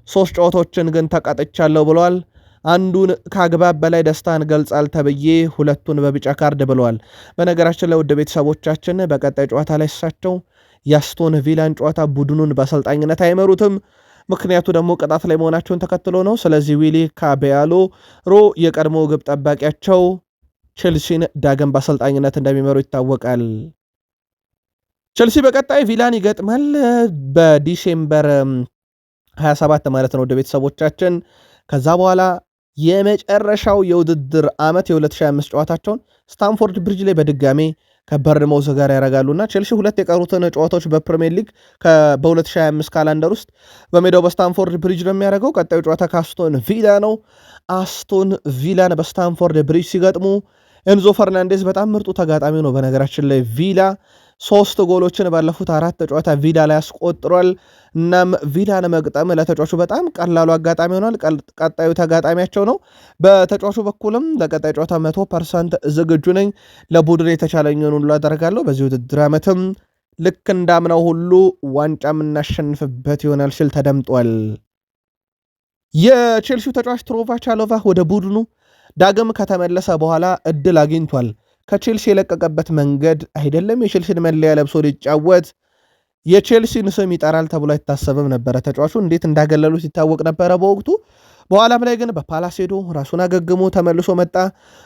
Speaker 1: 3 ጨዋታዎችን ግን ተቀጥቻለሁ ብለዋል። አንዱን ከአግባብ በላይ ደስታን ገልጻል ተብዬ 2ቱን በቢጫ ካርድ ብለዋል። በነገራችን ላይ ውድ ቤተሰቦቻችን በቀጣይ ጨዋታ ላይ እሳቸው የአስቶን ቪላን ጨዋታ ቡድኑን በአሰልጣኝነት አይመሩትም። ምክንያቱ ደግሞ ቅጣት ላይ መሆናቸውን ተከትሎ ነው። ስለዚህ ዊሊ ካቤያሎ የቀድሞ ግብ ጠባቂያቸው ቼልሲን ዳግም በአሰልጣኝነት እንደሚመሩ ይታወቃል። ቸልሲ በቀጣይ ቪላን ይገጥማል። በዲሴምበር 27 ማለት ነው ወደ ቤተሰቦቻችን። ከዛ በኋላ የመጨረሻው የውድድር ዓመት የ2025 ጨዋታቸውን ስታንፎርድ ብሪጅ ላይ በድጋሜ ከበርንማውዝ ጋር ያደርጋሉና ቸልሲ 2 የቀሩትን ጨዋታዎች በፕሪሚየር ሊግ በ2025 ካላንደር ውስጥ በሜዳው በስታንፎርድ ብሪጅ ነው የሚያደርገው። ቀጣዩ ጨዋታ ከአስቶን ቪላ ነው። አስቶን ቪላን በስታንፎርድ ብሪጅ ሲገጥሙ ኤንዞ ፈርናንዴዝ በጣም ምርጡ ተጋጣሚ ነው። በነገራችን ላይ ቪላ 3 ጎሎችን ባለፉት 4 ጨዋታ ቪላ ላይ አስቆጥሯል። እናም ቪላን መግጠም ለተጫዋቹ በጣም ቀላሉ አጋጣሚ ሆኗል። ቀጣዩ ተጋጣሚያቸው ነው። በተጫዋቹ በኩልም ለቀጣይ ጨዋታ 100% ዝግጁ ነኝ፣ ለቡድን የተቻለኝን ሁሉ አደርጋለሁ፣ በዚህ ውድድር ዓመትም ልክ እንዳምናው ሁሉ ዋንጫ የምናሸንፍበት ይሆናል ሲል ተደምጧል። የቼልሲው ተጫዋች ትሮቫ ቻሎቫ ወደ ቡድኑ ዳግም ከተመለሰ በኋላ እድል አግኝቷል። ከቼልሲ የለቀቀበት መንገድ አይደለም የቼልሲን መለያ ለብሶ ሊጫወት የቼልሲን ስም ይጠራል ተብሎ አይታሰብም ነበረ። ተጫዋቹ እንዴት እንዳገለሉት ይታወቅ ነበረ በወቅቱ። በኋላም ላይ ግን በፓላስ ሄዶ ራሱን አገግሞ ተመልሶ መጣ።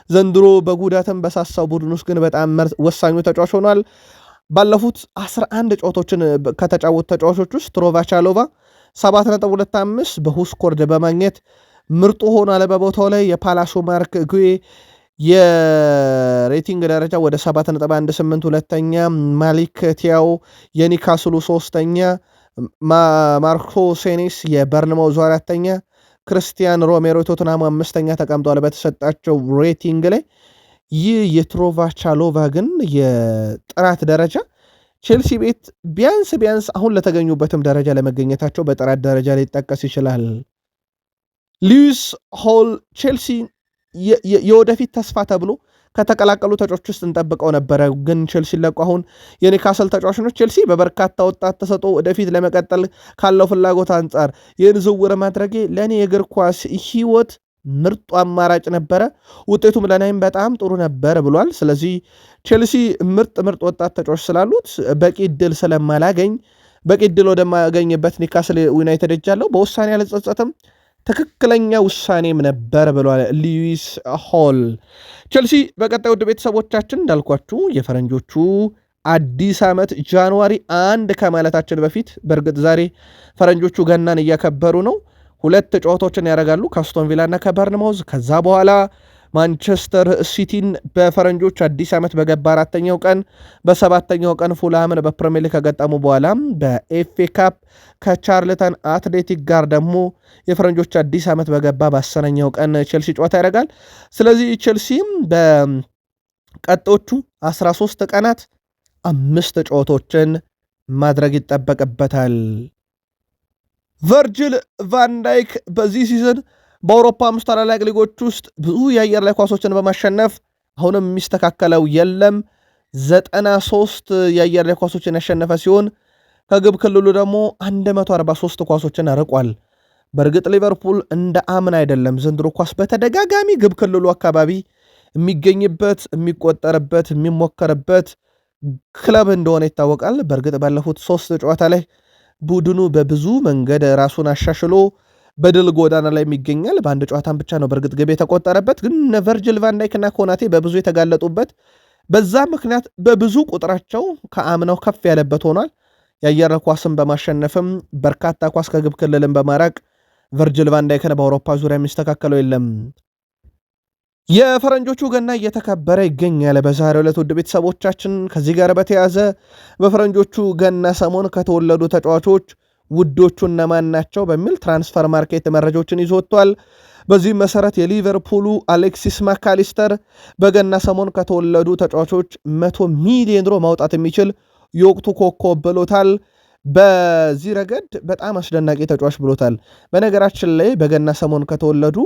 Speaker 1: ዘንድሮ በጉዳትም በሳሳው ቡድን ውስጥ ግን በጣም ወሳኙ ተጫዋች ሆኗል። ባለፉት 11 ጨዋታዎችን ከተጫወቱ ተጫዋቾች ውስጥ ትሮቫ ቻሎቫ 7.25 በሁስኮርድ በማግኘት ምርጡ ሆኗል። በቦታው ላይ የፓላሱ ማርክ ጉዌ የሬቲንግ ደረጃ ወደ 7.18 ሁለተኛ፣ ማሊክ ቲያው የኒካስሉ ሶስተኛ፣ ማርኮ ሴኔስ የበርንማውዝ አራተኛ፣ ክርስቲያን ሮሜሮ ቶትናሙ አምስተኛ ተቀምጧል በተሰጣቸው ሬቲንግ ላይ። ይህ የትሮቫ ቻሎቫ ግን የጥራት ደረጃ ቼልሲ ቤት ቢያንስ አሁን ለተገኙበትም ደረጃ ለመገኘታቸው በጥራት ደረጃ ላይ ይጠቀስ ይችላል። ሉዊስ ሆል ቼልሲ የወደፊት ተስፋ ተብሎ ከተቀላቀሉ ተጫዋቾች ውስጥ እንጠብቀው ነበረ። ግን ቼልሲ ለቁ አሁን የኒካስል ተጫዋቾች ቼልሲ በበርካታ ወጣት ተሰጥኦ ወደፊት ለመቀጠል ካለው ፍላጎት አንጻር ይህን ዝውውር ማድረጌ ለእኔ የእግር ኳስ ሕይወት ምርጡ አማራጭ ነበረ፣ ውጤቱም ለናይም በጣም ጥሩ ነበር ብሏል። ስለዚህ ቼልሲ ምርጥ ወጣት ተጫዋች ስላሉት በቂ እድል ስለማላገኝ በቂ እድል ወደማገኝበት ኒካስል ዩናይትድ ሄጃለሁ። በውሳኔ አልጸጸትም። ትክክለኛ ውሳኔም ነበር ብሏል ሉዊስ ሆል። ቸልሲ በቀጣይ ውድ ቤተሰቦቻችን እንዳልኳችሁ የፈረንጆቹ አዲስ ዓመት ጃንዋሪ 1 ከማለታችን በፊት በእርግጥ ዛሬ ፈረንጆቹ ገናን እያከበሩ ነው። 2 ጨዋታዎችን ያደርጋሉ ከአስቶን ቪላና ከበርንማውዝ። ከዛ በኋላ ማንቸስተር ሲቲን በፈረንጆች አዲስ ዓመት በገባ 4ኛው ቀን፣ በ7ኛው ቀን ፉልሃምን በፕሪሚየር ሊግ ከገጠሙ በኋላ በኤፍኤ ካፕ ከቻርልተን አትሌቲክ ጋር ደግሞ የፈረንጆች አዲስ ዓመት በገባ በ10ኛው ቀን ቼልሲ ጨዋታ ያደርጋል። ስለዚህ ቼልሲም በቀጦቹ 13 ቀናት 5 ጨዋታዎችን ማድረግ ይጠበቅበታል። ቨርጅል ቫንዳይክ በዚህ ሲዝን በአውሮፓ 5 ታላላቅ ሊጎች ውስጥ ብዙ የአየር ላይ ኳሶችን በማሸነፍ አሁንም የሚስተካከለው የለም። 93 የአየር ላይ ኳሶችን ያሸነፈ ሲሆን ከግብ ክልሉ ደግሞ 143 ኳሶችን አርቋል። በእርግጥ ሊቨርፑል እንደ አምና አይደለም። ዘንድሮ ኳስ በተደጋጋሚ ግብ ክልሉ አካባቢ የሚገኝበት፣ የሚቆጠርበት፣ የሚሞከርበት ክለብ እንደሆነ ይታወቃል። በእርግጥ ባለፉት 3 ጨዋታ ላይ ቡድኑ በብዙ መንገድ ራሱን አሻሽሎ በድል ጎዳና ላይ የሚገኛል። በአንድ ጨዋታን ብቻ ነው በእርግጥ ግብ የተቆጠረበት፣ ግን ቨርጅል ቫንዳይክና ኮናቴ በብዙ የተጋለጡበት፣ በዛ ምክንያት በብዙ ቁጥራቸው ከአምናው ከፍ ያለበት ሆኗል። የአየር ኳስን በማሸነፍም በርካታ ኳስ ከግብ ክልልን በማራቅ ቨርጅል ቫንዳይክን በአውሮፓ ዙሪያ የሚስተካከለው የለም። የፈረንጆቹ ገና እየተከበረ ይገኛል በዛሬው ዕለት ውድ ቤተሰቦቻችን። ከዚህ ጋር በተያዘ በፈረንጆቹ ገና ሰሞን ከተወለዱ ተጫዋቾች ውዶቹ እነማን ናቸው በሚል ትራንስፈር ማርኬት መረጃዎችን ይዞ ወጥቷል። በዚህም መሰረት የሊቨርፑሉ አሌክሲስ ማካሊስተር በገና ሰሞን ከተወለዱ ተጫዋቾች 100 ሚሊዮን ዩሮ ማውጣት የሚችል የወቅቱ ኮከብ ብሎታል። በዚህ ረገድ በጣም አስደናቂ ተጫዋች ብሎታል። በነገራችን ላይ በገና ሰሞን ከተወለዱ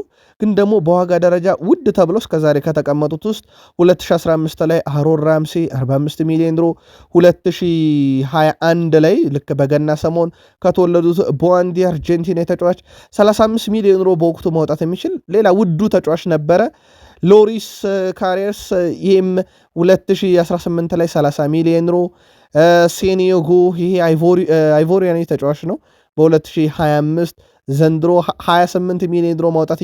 Speaker 1: ግን ደግሞ በዋጋ ደረጃ ውድ ተብሎ እስከዛሬ ከተቀመጡት ውስጥ 2015 ላይ አሮን ራምሴ 45 ሚሊዮን ዩሮ፣ 2021 ላይ ልክ በገና ሰሞን ከተወለዱት ቦዋንዲ አርጀንቲና ተጫዋች 35 ሚሊዮን ዩሮ በወቅቱ ማውጣት የሚችል ሌላ ውዱ ተጫዋች ነበረ። ሎሪስ ካሪየርስ ይህም 2018 ላይ 30 ሚሊዮን ዩሮ፣ ሴኒዮጎ ይሄ አይቮሪያን ተጫዋች ነው በ2025 ዘንድሮ 28 ሚሊዮን ዩሮ ማውጣት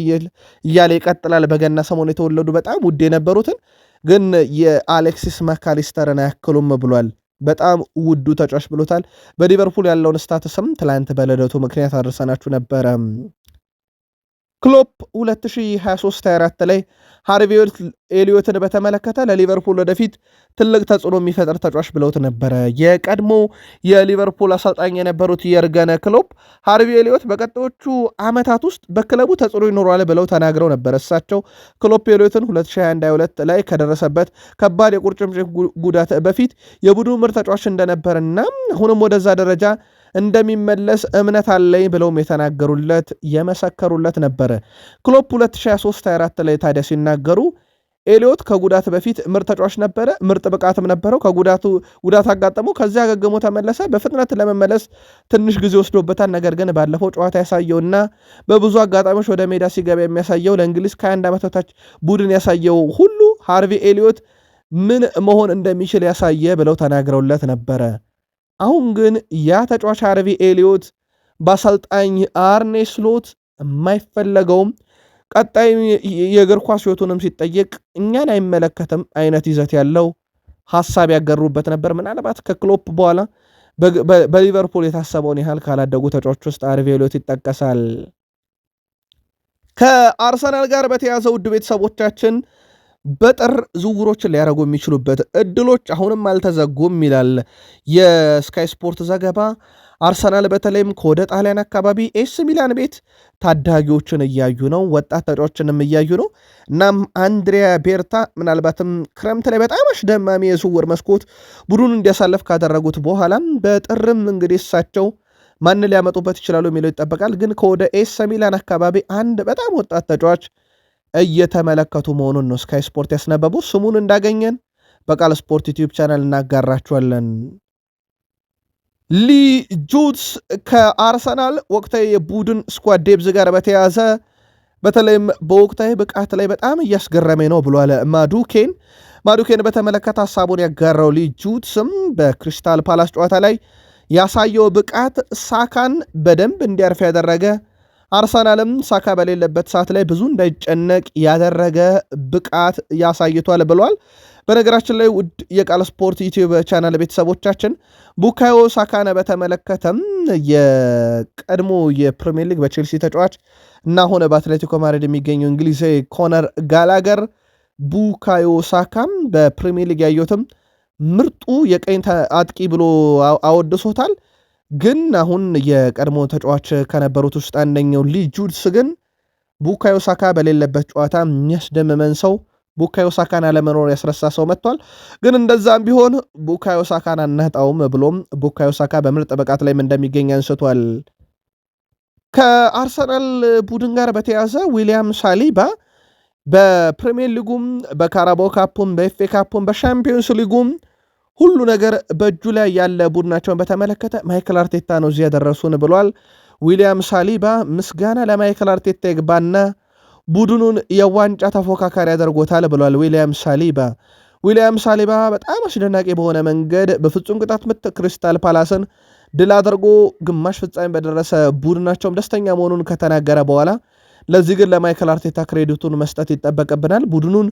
Speaker 1: እያለ ይቀጥላል። በገና ሰሞን የተወለዱ በጣም ውድ የነበሩትን ግን የአሌክሲስ ማካሊስተርን አያክሉም ብሏል። በጣም ውዱ ተጫዋች ብሎታል። በሊቨርፑል ያለውን ስታትስም ትላንት በልደቱ ምክንያት አድርሰናችሁ ነበረ። ክሎፕ 2023-24 ላይ ሃርቪ ኤሊዮትን በተመለከተ ለሊቨርፑል ወደፊት ትልቅ ተጽዕኖ የሚፈጥር ተጫዋች ብለውት ነበረ። የቀድሞ የሊቨርፑል አሰልጣኝ የነበሩት የርገነ ክሎፕ ሃርቪ ኤሊዮት በቀጣዮቹ ዓመታት ውስጥ በክለቡ ተጽዕኖ ይኖረዋል ብለው ተናግረው ነበር። እሳቸው ክሎፕ ኤሊዮትን 2021-22 ላይ ከደረሰበት ከባድ የቁርጭምጭሚት ጉዳት በፊት የቡድኑ ምርጥ ተጫዋች እንደነበርና አሁንም ወደዛ ደረጃ እንደሚመለስ እምነት አለኝ ብለውም የተናገሩለት የመሰከሩለት ነበረ። ክሎፕ 2023-24 ላይ ታዲያ ሲናገሩ ኤሊዮት ከጉዳት በፊት ምርጥ ተጫዋች ነበረ፣ ምርጥ ብቃትም ነበረው። ጉዳት አጋጠመው፣ ከዚያ አገግሞ ተመለሰ። በፍጥነት ለመመለስ ትንሽ ጊዜ ወስዶበታል። ነገር ግን ባለፈው ጨዋታ ያሳየውና በብዙ አጋጣሚዎች ወደ ሜዳ ሲገባ የሚያሳየው ለእንግሊዝ ከ21 ዓመት በታች ቡድን ያሳየው ሁሉ ሃርቪ ኤሊዮት ምን መሆን እንደሚችል ያሳየ ብለው ተናግረውለት ነበረ። አሁን ግን ያ ተጫዋች ሃርቪ ኤሊዮት በአሰልጣኝ አርኔ ስሎት የማይፈለገውም ቀጣይ የእግር ኳስ ሕይወቱንም ሲጠየቅ እኛን አይመለከትም አይነት ይዘት ያለው ሐሳብ ያገሩበት ነበር። ምናልባት ከክሎፕ በኋላ በሊቨርፑል የታሰበውን ያህል ካላደጉ ተጫዋቾች ውስጥ ሃርቪ ኤሊዮት ይጠቀሳል። ከአርሰናል ጋር በተያዘ ውድ ቤተሰቦቻችን በጥር ዝውውሮችን ሊያደርጉ የሚችሉበት እድሎች አሁንም አልተዘጉም ይላል የስካይ ስፖርት ዘገባ። አርሰናል በተለይም ከወደ ጣሊያን አካባቢ ኤስ ሚላን ቤት ታዳጊዎችን እያዩ ነው፣ ወጣት ተጫዋቾችንም እያዩ ነው። እናም አንድሪያ ቤርታ ምናልባትም ክረምት ላይ በጣም አስደማሚ የዝውውር መስኮት ቡድኑን እንዲያሳልፍ ካደረጉት በኋላም በጥርም እንግዲህ እሳቸው ማን ሊያመጡበት ይችላሉ የሚለው ይጠበቃል። ግን ከወደ ኤስ ሚላን አካባቢ አንድ በጣም ወጣት ተጫዋች እየተመለከቱ መሆኑን ነው ስካይ ስፖርት ያስነበቡ። ስሙን እንዳገኘን በቃል ስፖርት ዩቲዩብ ቻናል እናጋራችኋለን። ሊ ጁድስ ከአርሰናል ወቅታዊ የቡድን ስኳድ ዴብዝ ጋር በተያያዘ በተለይም በወቅታዊ ብቃት ላይ በጣም እያስገረመ ነው ብሏል። ማዱኬን በተመለከተ ሀሳቡን ያጋራው ሊ ጁድስም በክሪስታል ፓላስ ጨዋታ ላይ ያሳየው ብቃት ሳካን በደንብ እንዲያርፍ ያደረገ፣ አርሰናልም ሳካ በሌለበት ሰዓት ላይ ብዙ እንዳይጨነቅ ያደረገ ብቃት ያሳይቷል ብሏል። በነገራችን ላይ ውድ የቃል ስፖርት ዩቲዩብ ቻናል ቤተሰቦቻችን ቡካዮ ሳካን በተመለከተም የቀድሞ የፕሪሚየር ሊግ በቼልሲ ተጫዋች እና ሆነ በአትሌቲኮ ማድሪድ የሚገኘው እንግሊዛዊ ኮነር ጋላገር ቡካዮ ሳካም በፕሪሚየር ሊግ ያየሁትም ምርጡ የቀኝ አጥቂ ብሎ አወድሶታል። ግን አሁን የቀድሞ ተጫዋች ከነበሩት ውስጥ አንደኛው ሊ ጁድስ ግን ቡካዮ ሳካ በሌለበት ጨዋታ የሚያስደምመን ሰው ቡካዮ ሳካን አለመኖር ያስረሳ ሰው መጥቷል። ግን እንደዛም ቢሆን ቡካዮ ሳካን አናጣውም ብሎም ቡካዮ ሳካ በምርጥ ብቃት ላይም እንደሚገኝ አንስቷል። ከአርሰናል ቡድን ጋር በተያዘ ዊሊያም ሳሊባ በፕሪሚየር ሊጉም በካራባኦ ካፑም በኤፍኤ ካፑም በሻምፒዮንስ ሊጉም ሁሉ ነገር በእጁ ላይ ያለ ቡድናቸውን በተመለከተ ማይክል አርቴታ ነው እዚህ ያደረሱን ብሏል። ዊሊያም ሳሊባ ምስጋና ለማይክል አርቴታ ይግባና ቡድኑን የዋንጫ ተፎካካሪ ያደርጎታል ብሏል። ዊሊያም ሳሊባ በጣም አስደናቂ በሆነ መንገድ በፍጹም ቅጣት ምት ክሪስታል ፓላስን ድል አድርጎ ግማሽ ፍጻሜ በደረሰ ቡድናቸውም ደስተኛ መሆኑን ከተናገረ በኋላ ለዚህ ግን ለማይክል አርቴታ ክሬዲቱን መስጠት ይጠበቅብናል፣ ቡድኑን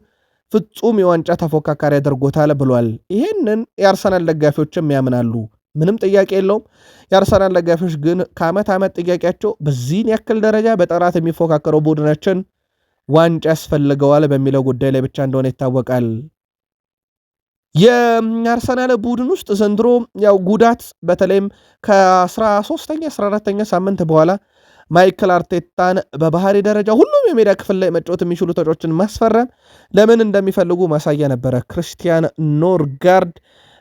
Speaker 1: ፍጹም የዋንጫ ተፎካካሪ ያደርጎታል ብሏል። ይህንን የአርሰናል ደጋፊዎችም ያምናሉ፣ ምንም ጥያቄ የለውም። የአርሰናል ደጋፊዎች ግን ከዓመት ዓመት ጥያቄያቸው በዚህን ያክል ደረጃ በጥራት የሚፎካከረው ቡድናችን ዋንጫ ያስፈልገዋል በሚለው ጉዳይ ላይ ብቻ እንደሆነ ይታወቃል። የአርሰናል ቡድን ውስጥ ዘንድሮ ያው ጉዳት በተለይም ከ13ኛ 14ኛ ሳምንት በኋላ ማይክል አርቴታን በባህሪ ደረጃ ሁሉም የሜዳ ክፍል ላይ መጫወት የሚችሉ ተጫዋቾችን ማስፈረም ለምን እንደሚፈልጉ ማሳያ ነበረ። ክርስቲያን ኖርጋርድ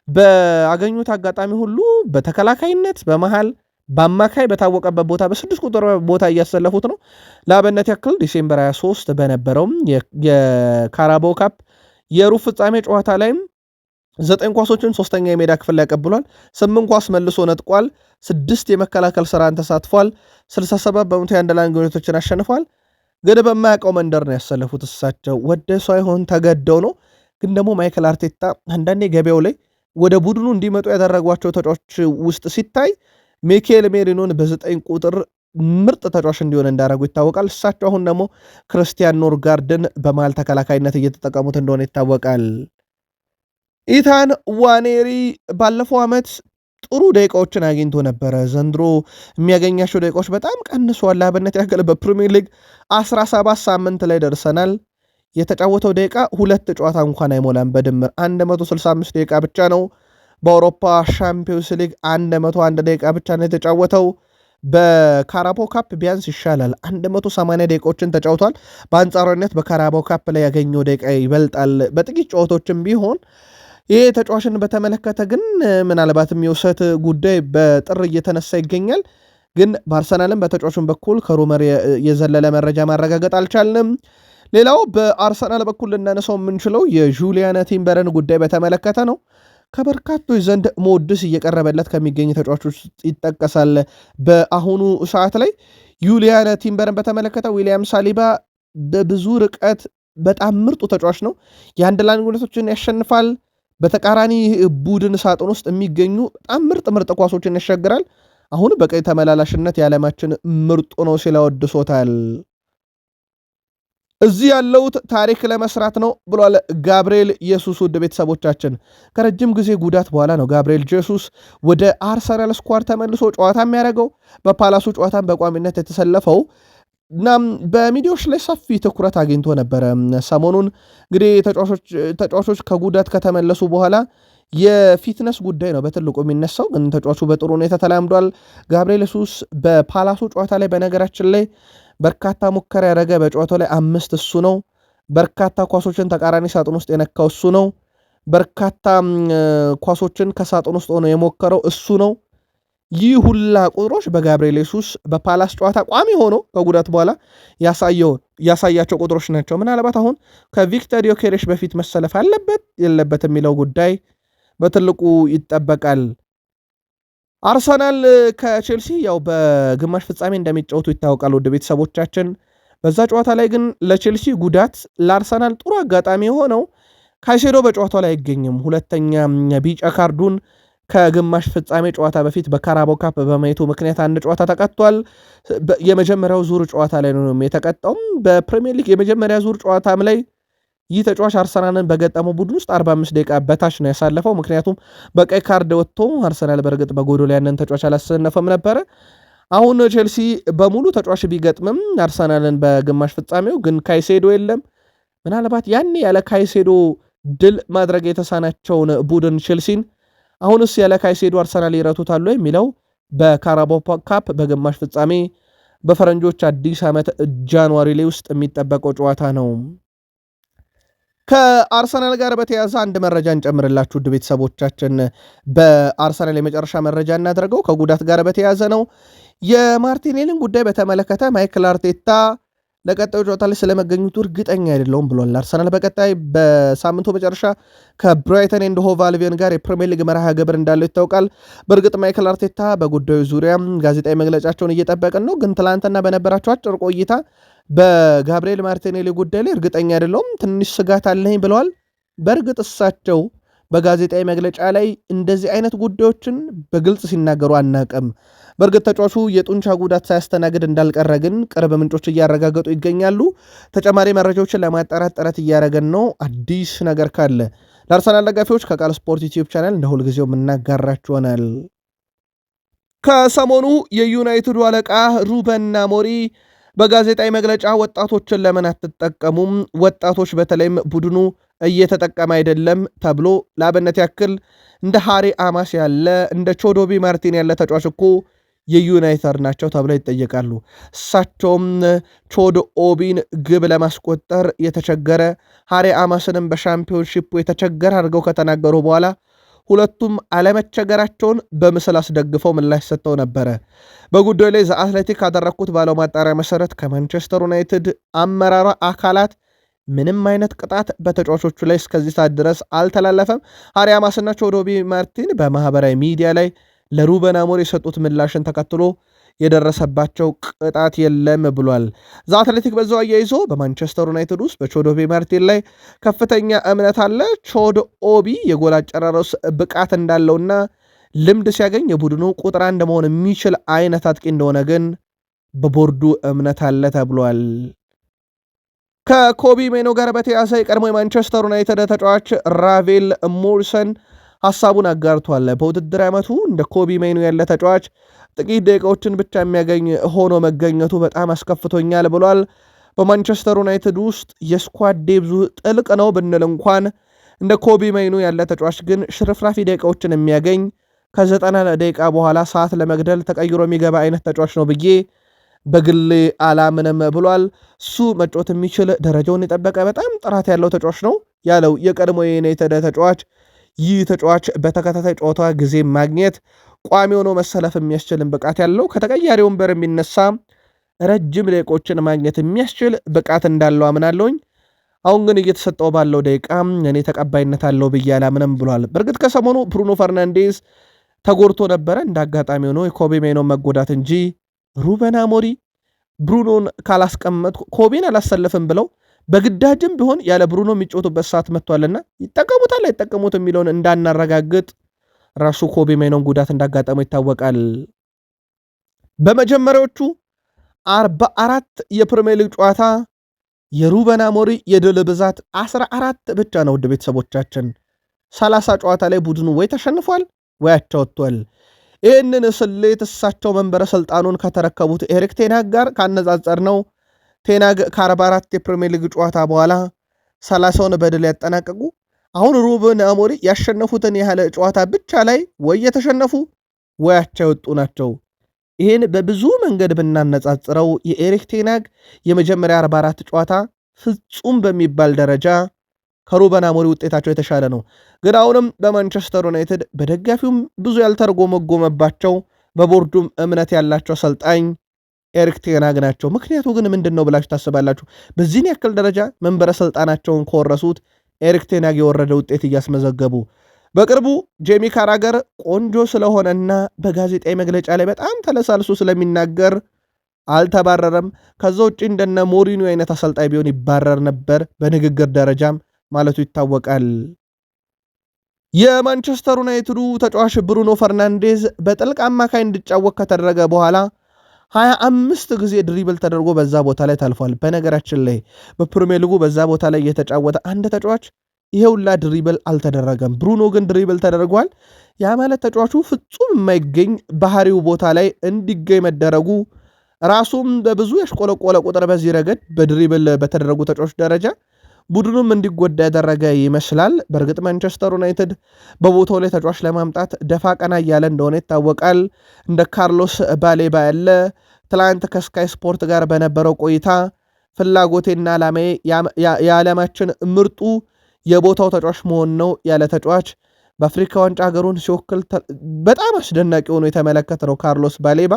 Speaker 1: በአገኙት አጋጣሚ ሁሉ በተከላካይነት በመሃል በአማካይ በታወቀበት ቦታ በ6 ቁጥር ቦታ እያሰለፉት ነው። ለአብነት ያክል ዲሴምበር 23 በነበረውም የካራባኦ ካፕ የሩብ ፍጻሜ ጨዋታ ላይም 9 ኳሶችን ሶስተኛ የሜዳ ክፍል ላይ ያቀብሏል። 8 ኳስ መልሶ ነጥቋል። 6 የመከላከል ስራን ተሳትፏል። 67 በመቶ የአንድ ለአንድ ግንኙነቶችን አሸንፏል። ግን በማያውቀው መንደር ነው ያሰለፉት። እሳቸው ወደ ሳይሆን ተገደው ነው። ግን ደግሞ ማይክል አርቴታ አንዳንዴ ገበያው ላይ ወደ ቡድኑ እንዲመጡ ያደረጓቸው ተጫዋቾች ውስጥ ሲታይ ሚኬል ሜሪኖን በ9 ቁጥር ምርጥ ተጫዋች እንዲሆን እንዳደረጉ ይታወቃል። እሳቸው አሁን ደግሞ ክርስቲያን ኖርጋርድን በመሃል ተከላካይነት እየተጠቀሙት እንደሆነ ይታወቃል። ኢታን ዋኔሪ ባለፈው ዓመት ጥሩ ደቂቃዎችን አግኝቶ ነበረ። ዘንድሮ የሚያገኛቸው ደቂቃዎች በጣም ቀንሷል። ለአብነት ያክል በፕሪሚየር ሊግ 17 ሳምንት ላይ ደርሰናል። የተጫወተው ደቂቃ 2 ጨዋታ እንኳን አይሞላም። በድምር 165 ደቂቃ ብቻ ነው። በአውሮፓ ሻምፒዮንስ ሊግ 101 ደቂቃ ብቻ ነው የተጫወተው። በካራባኦ ካፕ ቢያንስ ይሻላል፣ 180 ደቂቃዎችን ተጫውቷል። በአንጻራዊነት በካራባኦ ካፕ ላይ ያገኘው ደቂቃ ይበልጣል በጥቂት ጨዋታዎችም ቢሆን። ይህ ተጫዋችን በተመለከተ ግን ምናልባትም የውሰት ጉዳይ በጥር እየተነሳ ይገኛል። ግን በአርሰናልም በተጫዋቹን በኩል ከሩመር የዘለለ መረጃ ማረጋገጥ አልቻልንም። ሌላው በአርሰናል በኩል ልናነሳው የምንችለው የጁሊያን ቲምበርን ጉዳይ በተመለከተ ነው። ከበርካቶች ዘንድ ሞድስ እየቀረበለት ከሚገኝ ተጫዋቾች ይጠቀሳል። በአሁኑ ሰዓት ላይ ዩሊያን ቲምበርን በተመለከተ ዊሊያም ሳሊባ በብዙ ርቀት በጣም ምርጡ ተጫዋች ነው። የአንድ ለአንድ ግንኙነቶችን ያሸንፋል። በተቃራኒ ቡድን ሳጥን ውስጥ የሚገኙ በጣም ምርጥ ኳሶችን ያሻግራል። አሁን በቀይ ተመላላሽነት የዓለማችን ምርጡ ነው ሲል አወድሶታል። እዚህ ያለውት ታሪክ ለመስራት ነው ብሏል ጋብርኤል ኢየሱስ። ውድ ቤተሰቦቻችን ከረጅም ጊዜ ጉዳት በኋላ ነው ጋብርኤል ኢየሱስ ወደ አርሰናል ስኳድ ተመልሶ ጨዋታ የሚያደርገው። በፓላሱ ጨዋታን በቋሚነት የተሰለፈው እናም በሚዲያዎች ላይ ሰፊ ትኩረት አግኝቶ ነበረ። ሰሞኑን እንግዲህ ተጫዋቾች ከጉዳት ከተመለሱ በኋላ የፊትነስ ጉዳይ ነው በትልቁ የሚነሳው። ግን ተጫዋቹ በጥሩ ሁኔታ ተላምዷል። ጋብርኤል ኢየሱስ በፓላሱ ጨዋታ ላይ በነገራችን ላይ በርካታ ሙከራ ያደረገ፣ በጨዋታው ላይ 5 እሱ ነው። በርካታ ኳሶችን ተቃራኒ ሳጥን ውስጥ የነካው እሱ ነው። በርካታ ኳሶችን ከሳጥን ውስጥ ሆኖ የሞከረው እሱ ነው። ይህ ሁላ ቁጥሮች በጋብርኤል ኢየሱስ በፓላስ ጨዋታ ቋሚ ሆኖ ከጉዳት በኋላ ያሳያቸው ቁጥሮች ናቸው። ምናልባት አሁን ከቪክተር ዮኬሬሽ በፊት መሰለፍ አለበት የለበት የሚለው ጉዳይ በትልቁ ይጠበቃል። አርሰናል ከቼልሲ ያው በግማሽ ፍጻሜ እንደሚጫወቱ ይታወቃል። ወደ ቤተሰቦቻችን በዛ ጨዋታ ላይ ግን ለቼልሲ ጉዳት ለአርሰናል ጥሩ አጋጣሚ የሆነው ካይሴዶ በጨዋታው ላይ አይገኝም። ሁለተኛ ቢጫ ካርዱን ከግማሽ ፍጻሜ ጨዋታ በፊት በካራባኦ ካፕ በማየቱ ምክንያት አንድ ጨዋታ ተቀጥቷል። የመጀመሪያው ዙር ጨዋታ ላይ ነው የተቀጣው። በፕሪሚየር ሊግ የመጀመሪያ ዙር ጨዋታም ላይ ይህ ተጫዋች አርሰናልን በገጠመው ቡድን ውስጥ 45 ደቂቃ በታች ነው ያሳለፈው። ምክንያቱም በቀይ ካርድ ወጥቶ አርሰናል በእርግጥ በጎዶሎ ያንን ተጫዋች አላሰነፈም ነበረ። አሁን ቼልሲ በሙሉ ተጫዋች ቢገጥምም አርሰናልን በግማሽ ፍጻሜው ግን ካይሴዶ የለም። ምናልባት ያኔ ያለ ካይሴዶ ድል ማድረግ የተሳናቸውን ቡድን ቼልሲን አሁንስ ያለ ካይሴዶ አርሰናል ይረቱታሉ የሚለው በካራባኦ ካፕ በግማሽ ፍጻሜ በፈረንጆች አዲስ ዓመት ጃንዋሪ ላይ ውስጥ የሚጠበቀው ጨዋታ ነው። ከአርሰናል ጋር በተያያዘ አንድ መረጃ እንጨምርላችሁ ውድ ቤተሰቦቻችን። በአርሰናል የመጨረሻ መረጃ እናደርገው ከጉዳት ጋር በተያያዘ ነው። የማርቲኔሊን ጉዳይ በተመለከተ ማይክል አርቴታ ለቀጣዩ ጨዋታ ላይ ስለመገኘቱ እርግጠኛ አይደለሁም ብሏል። አርሰናል በቀጣይ በሳምንቱ መጨረሻ ከብራይተን ኤንድ ሆቭ አልቢዮን ጋር የፕሪሚየር ሊግ መርሃ ግብር እንዳለው ይታወቃል። በእርግጥ ማይክል አርቴታ በጉዳዩ ዙሪያ ጋዜጣዊ መግለጫቸውን እየጠበቅን ነው። ግን ትላንትና በነበራቸው አጭር ቆይታ በጋብርኤል ማርቲኔሊ ጉዳይ ላይ እርግጠኛ አይደለሁም፣ ትንሽ ስጋት አለኝ ብለዋል። በእርግጥ እሳቸው በጋዜጣዊ መግለጫ ላይ እንደዚህ አይነት ጉዳዮችን በግልጽ ሲናገሩ አናቅም። በእርግጥ ተጫዋቹ የጡንቻ ጉዳት ሳያስተናግድ እንዳልቀረ ግን ቅርብ ምንጮች እያረጋገጡ ይገኛሉ። ተጨማሪ መረጃዎችን ለማጣራት ጥረት እያደረገን ነው። አዲስ ነገር ካለ ለአርሰናል ደጋፊዎች ከቃል ስፖርት ዩቲዩብ ቻናል እንደ ሁልጊዜው የምናጋራችሁ ይሆናል። ከሰሞኑ የዩናይትዱ አለቃ ሩበን አሞሪም በጋዜጣዊ መግለጫ ወጣቶችን ለምን አትጠቀሙም? ወጣቶች በተለይም ቡድኑ እየተጠቀመ አይደለም ተብሎ ለአብነት ያክል እንደ ሃሪ አማስ ያለ እንደ ቾዶቢ ማርቲን ያለ ተጫዋች እኮ የዩናይትድ ናቸው ተብለው ይጠየቃሉ። እሳቸውም ቾዶ ኦቢን ግብ ለማስቆጠር የተቸገረ ሃሪ አማስንም በሻምፒዮንሺፑ የተቸገረ አድርገው ከተናገሩ በኋላ ሁለቱም አለመቸገራቸውን በምስል አስደግፈው ምላሽ ሰጥተው ነበረ። በጉዳዩ ላይ ዘ አትሌቲክ ካደረግኩት ባለው ማጣሪያ መሰረት ከማንቸስተር ዩናይትድ አመራር አካላት ምንም አይነት ቅጣት በተጫዋቾቹ ላይ እስከዚህ ሰዓት ድረስ አልተላለፈም። ሃሪ አማስና ቾዶቢ ማርቲን በማህበራዊ ሚዲያ ላይ ለሩበን አሞሪም የሰጡት ምላሽን ተከትሎ የደረሰባቸው ቅጣት የለም ብሏል። ዛ አትሌቲክ በዛው አያይዞ በማንቸስተር ዩናይትድ ውስጥ በቾዶቢ ማርቲን ላይ ከፍተኛ እምነት አለ። ቾዶ ኦቢ የጎል አጨራረስ ብቃት እንዳለውና ልምድ ሲያገኝ የቡድኑ ቁጥር አንድ መሆን የሚችል አይነት አጥቂ እንደሆነ ግን በቦርዱ እምነት አለ ተብሏል። ከኮቢ ሜኖ ጋር በተያያዘ የቀድሞ የማንቸስተር ዩናይትድ ተጫዋች ራቬል ሞርሰን ሐሳቡን አጋርቷል። በውድድር ዓመቱ እንደ ኮቢ ሜኖ ያለ ተጫዋች ጥቂት ደቂቃዎችን ብቻ የሚያገኝ ሆኖ መገኘቱ በጣም አስከፍቶኛል ብሏል። በማንቸስተር ዩናይትድ ውስጥ የስኳድ ዴብዙ ጥልቅ ነው ብንል እንኳን እንደ ኮቢ ሜኖ ያለ ተጫዋች ግን ሽርፍራፊ ደቂቃዎችን የሚያገኝ ከ90 ደቂቃ በኋላ ሰዓት ለመግደል ተቀይሮ የሚገባ አይነት ተጫዋች ነው ብዬ በግሌ አላምንም ብሏል። እሱ መጫወት የሚችል ደረጃውን የጠበቀ በጣም ጥራት ያለው ተጫዋች ነው ያለው የቀድሞ የዩናይትድ ተጫዋች ይህ ተጫዋች በተከታታይ ጨዋታ ጊዜ ማግኘት ቋሚ ሆኖ መሰለፍ የሚያስችልን ብቃት ያለው ከተቀያሪ ወንበር የሚነሳ ረጅም ደቂቆችን ማግኘት የሚያስችል ብቃት እንዳለው አምናለሁኝ። አሁን ግን እየተሰጠው ባለው ደቂቃ እኔ ተቀባይነት አለው ብዬ አላምንም ብሏል። በእርግጥ ከሰሞኑ ብሩኖ ፈርናንዴዝ ተጎድቶ ነበረ። እንደ አጋጣሚ ሆኖ የኮቢ ሜኖ መጎዳት እንጂ ሩበን አሞሪም ብሩኖን ካላስቀመጥ ኮቢን አላሰለፍም ብለው በግዳጅም ቢሆን ያለ ብሩኖ የሚጫወቱበት ሰዓት መጥቷልና ይጠቀሙታል አይጠቀሙት የሚለውን እንዳናረጋግጥ ራሱ ኮቢ ሜኖን ጉዳት እንዳጋጠመው ይታወቃል። በመጀመሪያዎቹ 44 የፕሪሚየር ሊግ ጨዋታ የሩበን አሞሪም የድል ብዛት 14 ብቻ ነው። ውድ ቤተሰቦቻችን 30 ጨዋታ ላይ ቡድኑ ወይ ተሸንፏል ወይ አቻ ወጥቷል። ይህንን ስሌት እሳቸው መንበረ ስልጣኑን ከተረከቡት ኤሪክ ቴናግ ጋር ካነጻጸር ነው ቴናግ ከ44 የፕሪሚየር ሊግ ጨዋታ በኋላ 30ውን በድል ያጠናቀቁ። አሁን ሩበን አሞሪም ያሸነፉትን ያህል ጨዋታ ብቻ ላይ ወይ የተሸነፉ ወይ አቻ የወጡ ናቸው። ይህን በብዙ መንገድ ብናነጻጽረው የኤሪክ ቴናግ የመጀመሪያ 44 ጨዋታ ፍጹም በሚባል ደረጃ ከሩበን አሞሪም ውጤታቸው የተሻለ ነው። ግን አሁንም በማንቸስተር ዩናይትድ በደጋፊውም ብዙ ያልተረጎመባቸው በቦርዱም እምነት ያላቸው አሰልጣኝ ኤሪክ ቴናግ ናቸው። ምክንያቱ ግን ምንድን ነው ብላችሁ ታስባላችሁ? በዚህን ያክል ደረጃ መንበረ ስልጣናቸውን ከወረሱት ኤሪክ ቴናግ የወረደ ውጤት እያስመዘገቡ በቅርቡ ጄሚ ካራገር ቆንጆ ስለሆነና በጋዜጣዊ መግለጫ ላይ በጣም ተለሳልሶ ስለሚናገር አልተባረረም። ከዛ ውጭ እንደነ ሞሪኒዮ አይነት አሰልጣኝ ቢሆን ይባረር ነበር በንግግር ደረጃም ማለቱ ይታወቃል። የማንቸስተር ዩናይትዱ ተጫዋች ብሩኖ ፈርናንዴዝ በጥልቅ አማካይ እንዲጫወት ከተደረገ በኋላ 25 ጊዜ ድሪብል ተደርጎ በዛ ቦታ ላይ ታልፏል። በነገራችን ላይ በፕሪሚየር ሊጉ በዛ ቦታ ላይ የተጫወተ አንድ ተጫዋች ይሄውላ ድሪብል አልተደረገም። ብሩኖ ግን ድሪብል ተደርጓል። ያ ማለት ተጫዋቹ ፍጹም የማይገኝ ባህሪው ቦታ ላይ እንዲገኝ መደረጉ ራሱም በብዙ ያሽቆለቆለ ቁጥር በዚህ ረገድ በድሪብል በተደረጉ ተጫዋች ደረጃ ቡድኑም እንዲጎዳ ያደረገ ይመስላል። በእርግጥ ማንቸስተር ዩናይትድ በቦታው ላይ ተጫዋች ለማምጣት ደፋ ቀና እያለ እንደሆነ ይታወቃል። እንደ ካርሎስ ባሌባ ያለ ትላንት ከስካይ ስፖርት ጋር በነበረው ቆይታ ፍላጎቴና ዓላማዬ የዓለማችን ምርጡ የቦታው ተጫዋች መሆን ነው ያለ ተጫዋች በአፍሪካ ዋንጫ ሀገሩን ሲወክል በጣም አስደናቂ ሆኖ የተመለከተው ካርሎስ ባሌባ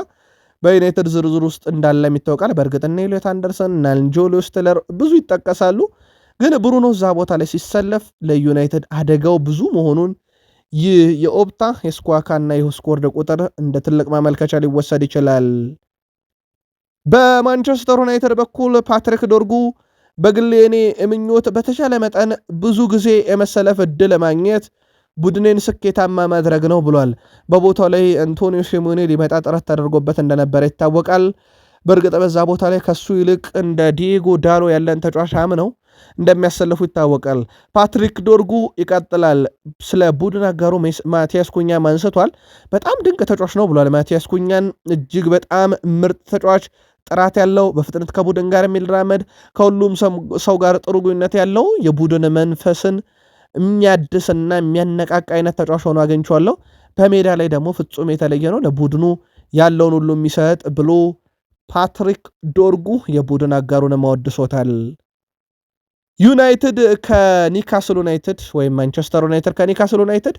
Speaker 1: በዩናይትድ ዝርዝር ውስጥ እንዳለም ይታወቃል። በእርግጥ እነ ኤሊዮት አንደርሰን እና ጆሊዮስ ቴለር ብዙ ይጠቀሳሉ። ግን ብሩኖ እዛ ቦታ ላይ ሲሰለፍ ለዩናይትድ አደጋው ብዙ መሆኑን ይህ የኦፕታ የስኳካ እና የስኮርድ ቁጥር እንደ ትልቅ ማመልከቻ ሊወሰድ ይችላል። በማንቸስተር ዩናይትድ በኩል ፓትሪክ ዶርጉ በግሌ እኔ ምኞት በተሻለ መጠን ብዙ ጊዜ የመሰለፍ እድል ማግኘት ቡድኔን ስኬታማ ማድረግ ነው ብሏል። በቦታው ላይ አንቶኒዮ ሲሞኔ ሊመጣ ጥረት ተደርጎበት እንደነበረ ይታወቃል። በእርግጥ በዛ ቦታ ላይ ከሱ ይልቅ እንደ ዲየጎ ዳሎ ያለን ተጫዋች አምነው እንደሚያሰልፉ ይታወቃል። ፓትሪክ ዶርጉ ይቀጥላል። ስለ ቡድን አጋሩ ማቲያስ ኩኛ አንስቷል። በጣም ድንቅ ተጫዋች ነው ብሏል። ማቲያስ ኩኛን እጅግ በጣም ምርጥ ተጫዋች፣ ጥራት ያለው፣ በፍጥነት ከቡድን ጋር የሚራመድ፣ ከሁሉም ሰው ጋር ጥሩ ግንኙነት ያለው፣ የቡድን መንፈስን የሚያድስና የሚያነቃቃ አይነት ተጫዋች ሆኖ አግኝቼዋለሁ። በሜዳ ላይ ደግሞ ፍጹም የተለየ ነው፣ ለቡድኑ ያለውን ሁሉ የሚሰጥ ብሎ ፓትሪክ ዶርጉ የቡድን አጋሩን ማወድሶታል። ዩናይትድ ከኒካስል ዩናይትድ ወይም ማንቸስተር ዩናይትድ ከኒካስል ዩናይትድ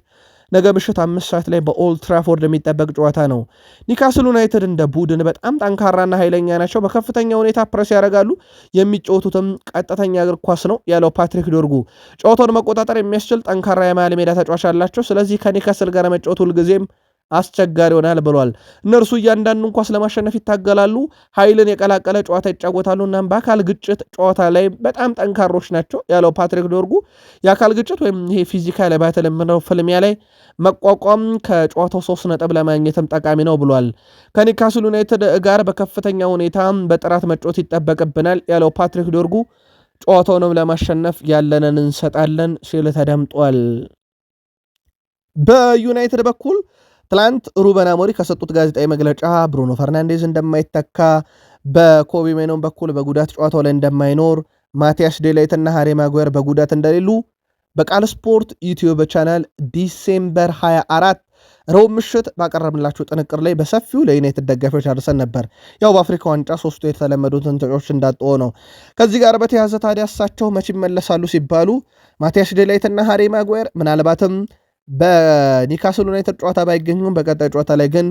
Speaker 1: ነገ ምሽት 5 ሰዓት ላይ በኦልድ ትራፎርድ የሚጠበቅ ጨዋታ ነው። ኒካስል ዩናይትድ እንደ ቡድን በጣም ጠንካራና ኃይለኛ ናቸው። በከፍተኛ ሁኔታ ፕረስ ያደርጋሉ። የሚጫወቱትም ቀጥተኛ እግር ኳስ ነው ያለው ፓትሪክ ዶርጉ። ጨዋታውን መቆጣጠር የሚያስችል ጠንካራ የመሃል ሜዳ ተጫዋች አላቸው። ስለዚህ ከኒካስል ጋር መጫወቱ ሁልጊዜም አስቸጋሪ ይሆናል ብሏል። እነርሱ እያንዳንዱን ኳስ ለማሸነፍ ይታገላሉ፣ ኃይልን የቀላቀለ ጨዋታ ይጫወታሉ። እናም በአካል ግጭት ጨዋታ ላይ በጣም ጠንካሮች ናቸው ያለው ፓትሪክ ዶርጉ የአካል ግጭት ወይም ይሄ ፊዚካል ባተለምነው ፍልሚያ ላይ መቋቋም ከጨዋታው 3 ነጥብ ለማግኘትም ጠቃሚ ነው ብሏል። ከኒካስል ዩናይትድ ጋር በከፍተኛ ሁኔታ በጥራት መጫወት ይጠበቅብናል ያለው ፓትሪክ ዶርጉ ጨዋታውንም ለማሸነፍ ያለንን እንሰጣለን ሲል ተደምጧል። በዩናይትድ በኩል ትላንት ሩበን አሞሪ ከሰጡት ጋዜጣዊ መግለጫ ብሩኖ ፈርናንዴዝ እንደማይተካ፣ በኮቢ ሜኖን በኩል በጉዳት ጨዋታው ላይ እንደማይኖር፣ ማቲያስ ዴላይት እና ሃሪ ማጓየር በጉዳት እንደሌሉ በቃል ስፖርት ዩቲዩብ ቻናል ዲሴምበር 24 ረቡዕ ምሽት ባቀረብንላችሁ ጥንቅር ላይ በሰፊው ለዩናይትድ ደጋፊዎች አድርሰን ነበር። ያው በአፍሪካ ዋንጫ 3ቱ የተለመዱትን ተጫዋቾች እንዳጡ ነው። ከዚህ ጋር በተያያዘ ታዲያ እሳቸው መቼ ይመለሳሉ ሲባሉ ማቲያስ ዴላይት እና ሃሪ ማጓየር ምናልባትም በኒካስል ዩናይትድ ጨዋታ ባይገኙም በቀጣይ ጨዋታ ላይ ግን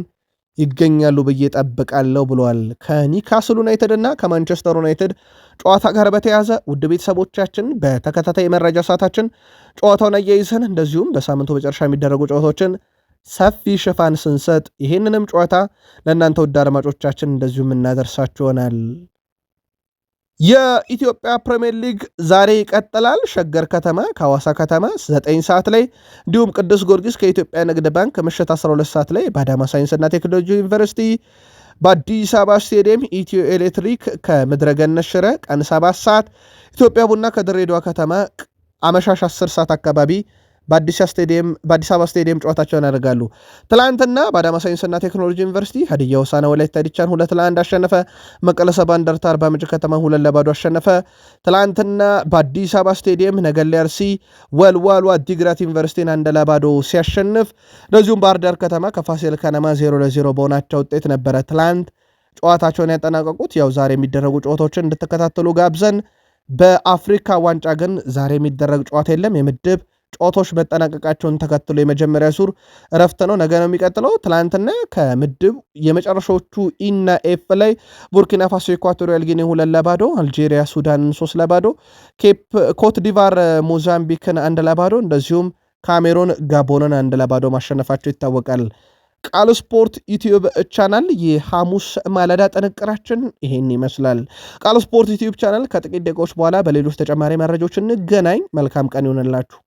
Speaker 1: ይገኛሉ ብዬ ጠብቃለሁ ብለዋል። ከኒካስል ዩናይትድ እና ከማንቸስተር ዩናይትድ ጨዋታ ጋር በተያያዘ ውድ ቤተሰቦቻችን በተከታታይ መረጃ ሰዓታችን ጨዋታውን አያይዘን እንደዚሁም በሳምንቱ መጨረሻ የሚደረጉ ጨዋታዎችን ሰፊ ሽፋን ስንሰጥ ይህንንም ጨዋታ ለእናንተ ውድ አድማጮቻችን እንደዚሁም እናደርሳችሁ ይሆናል። የኢትዮጵያ ፕሪሚየር ሊግ ዛሬ ይቀጥላል። ሸገር ከተማ ከሐዋሳ ከተማ 9 ሰዓት ላይ እንዲሁም ቅዱስ ጊዮርጊስ ከኢትዮጵያ ንግድ ባንክ ምሽት 12 ሰዓት ላይ በአዳማ ሳይንስና ቴክኖሎጂ ዩኒቨርሲቲ፣ በአዲስ አበባ ስቴዲየም ኢትዮ ኤሌክትሪክ ከምድረገነት ሽረ ቀን 7 ሰዓት፣ ኢትዮጵያ ቡና ከድሬዳዋ ከተማ አመሻሽ 10 ሰዓት አካባቢ በአዲስ አበባ ስቴዲየም ጨዋታቸውን ያደርጋሉ። ትላንትና በአዳማ ሳይንስና ቴክኖሎጂ ዩኒቨርሲቲ ሀዲያ ሆሳዕና ወላይታ ዲቻን 2-1 አሸነፈ። መቀለ ሰባ እንደርታ አርባ ምንጭ ከተማ 2-0 አሸነፈ። ትላንትና በአዲስ አበባ ስቴዲየም ነገሌ አርሲ ወልዋሎ አዲግራት ዩኒቨርሲቲን 1-0 ሲያሸንፍ፣ እንደዚሁም ባህር ዳር ከተማ ከፋሲል ከነማ 0-0 በሆናቸው ውጤት ነበረ ትላንት ጨዋታቸውን ያጠናቀቁት። ያው ዛሬ የሚደረጉ ጨዋታዎችን እንድትከታተሉ ጋብዘን። በአፍሪካ ዋንጫ ግን ዛሬ የሚደረግ ጨዋታ የለም። የምድብ ጨዋታዎች መጠናቀቃቸውን ተከትሎ የመጀመሪያ ዙር እረፍት ነው። ነገ ነው የሚቀጥለው። ትላንትና ከምድብ የመጨረሻዎቹ ኢና ኤፍ ላይ ቡርኪና ፋሶ ኢኳቶሪያል ጊኒ 2-0፣ አልጄሪያ ሱዳንን 3-0፣ ኮት ዲቫር ሞዛምቢክን 1-0፣ እንደዚሁም ካሜሮን ጋቦንን 1-0 ማሸነፋቸው ይታወቃል። ቃል ስፖርት ዩቲዩብ ቻናል የሐሙስ ማለዳ ጥንቅራችን ይሄን ይመስላል። ቃል ስፖርት ዩቲዩብ ቻናል ከጥቂት ደቂቃዎች በኋላ በሌሎች ተጨማሪ መረጃዎች እንገናኝ። መልካም ቀን ይሆንላችሁ።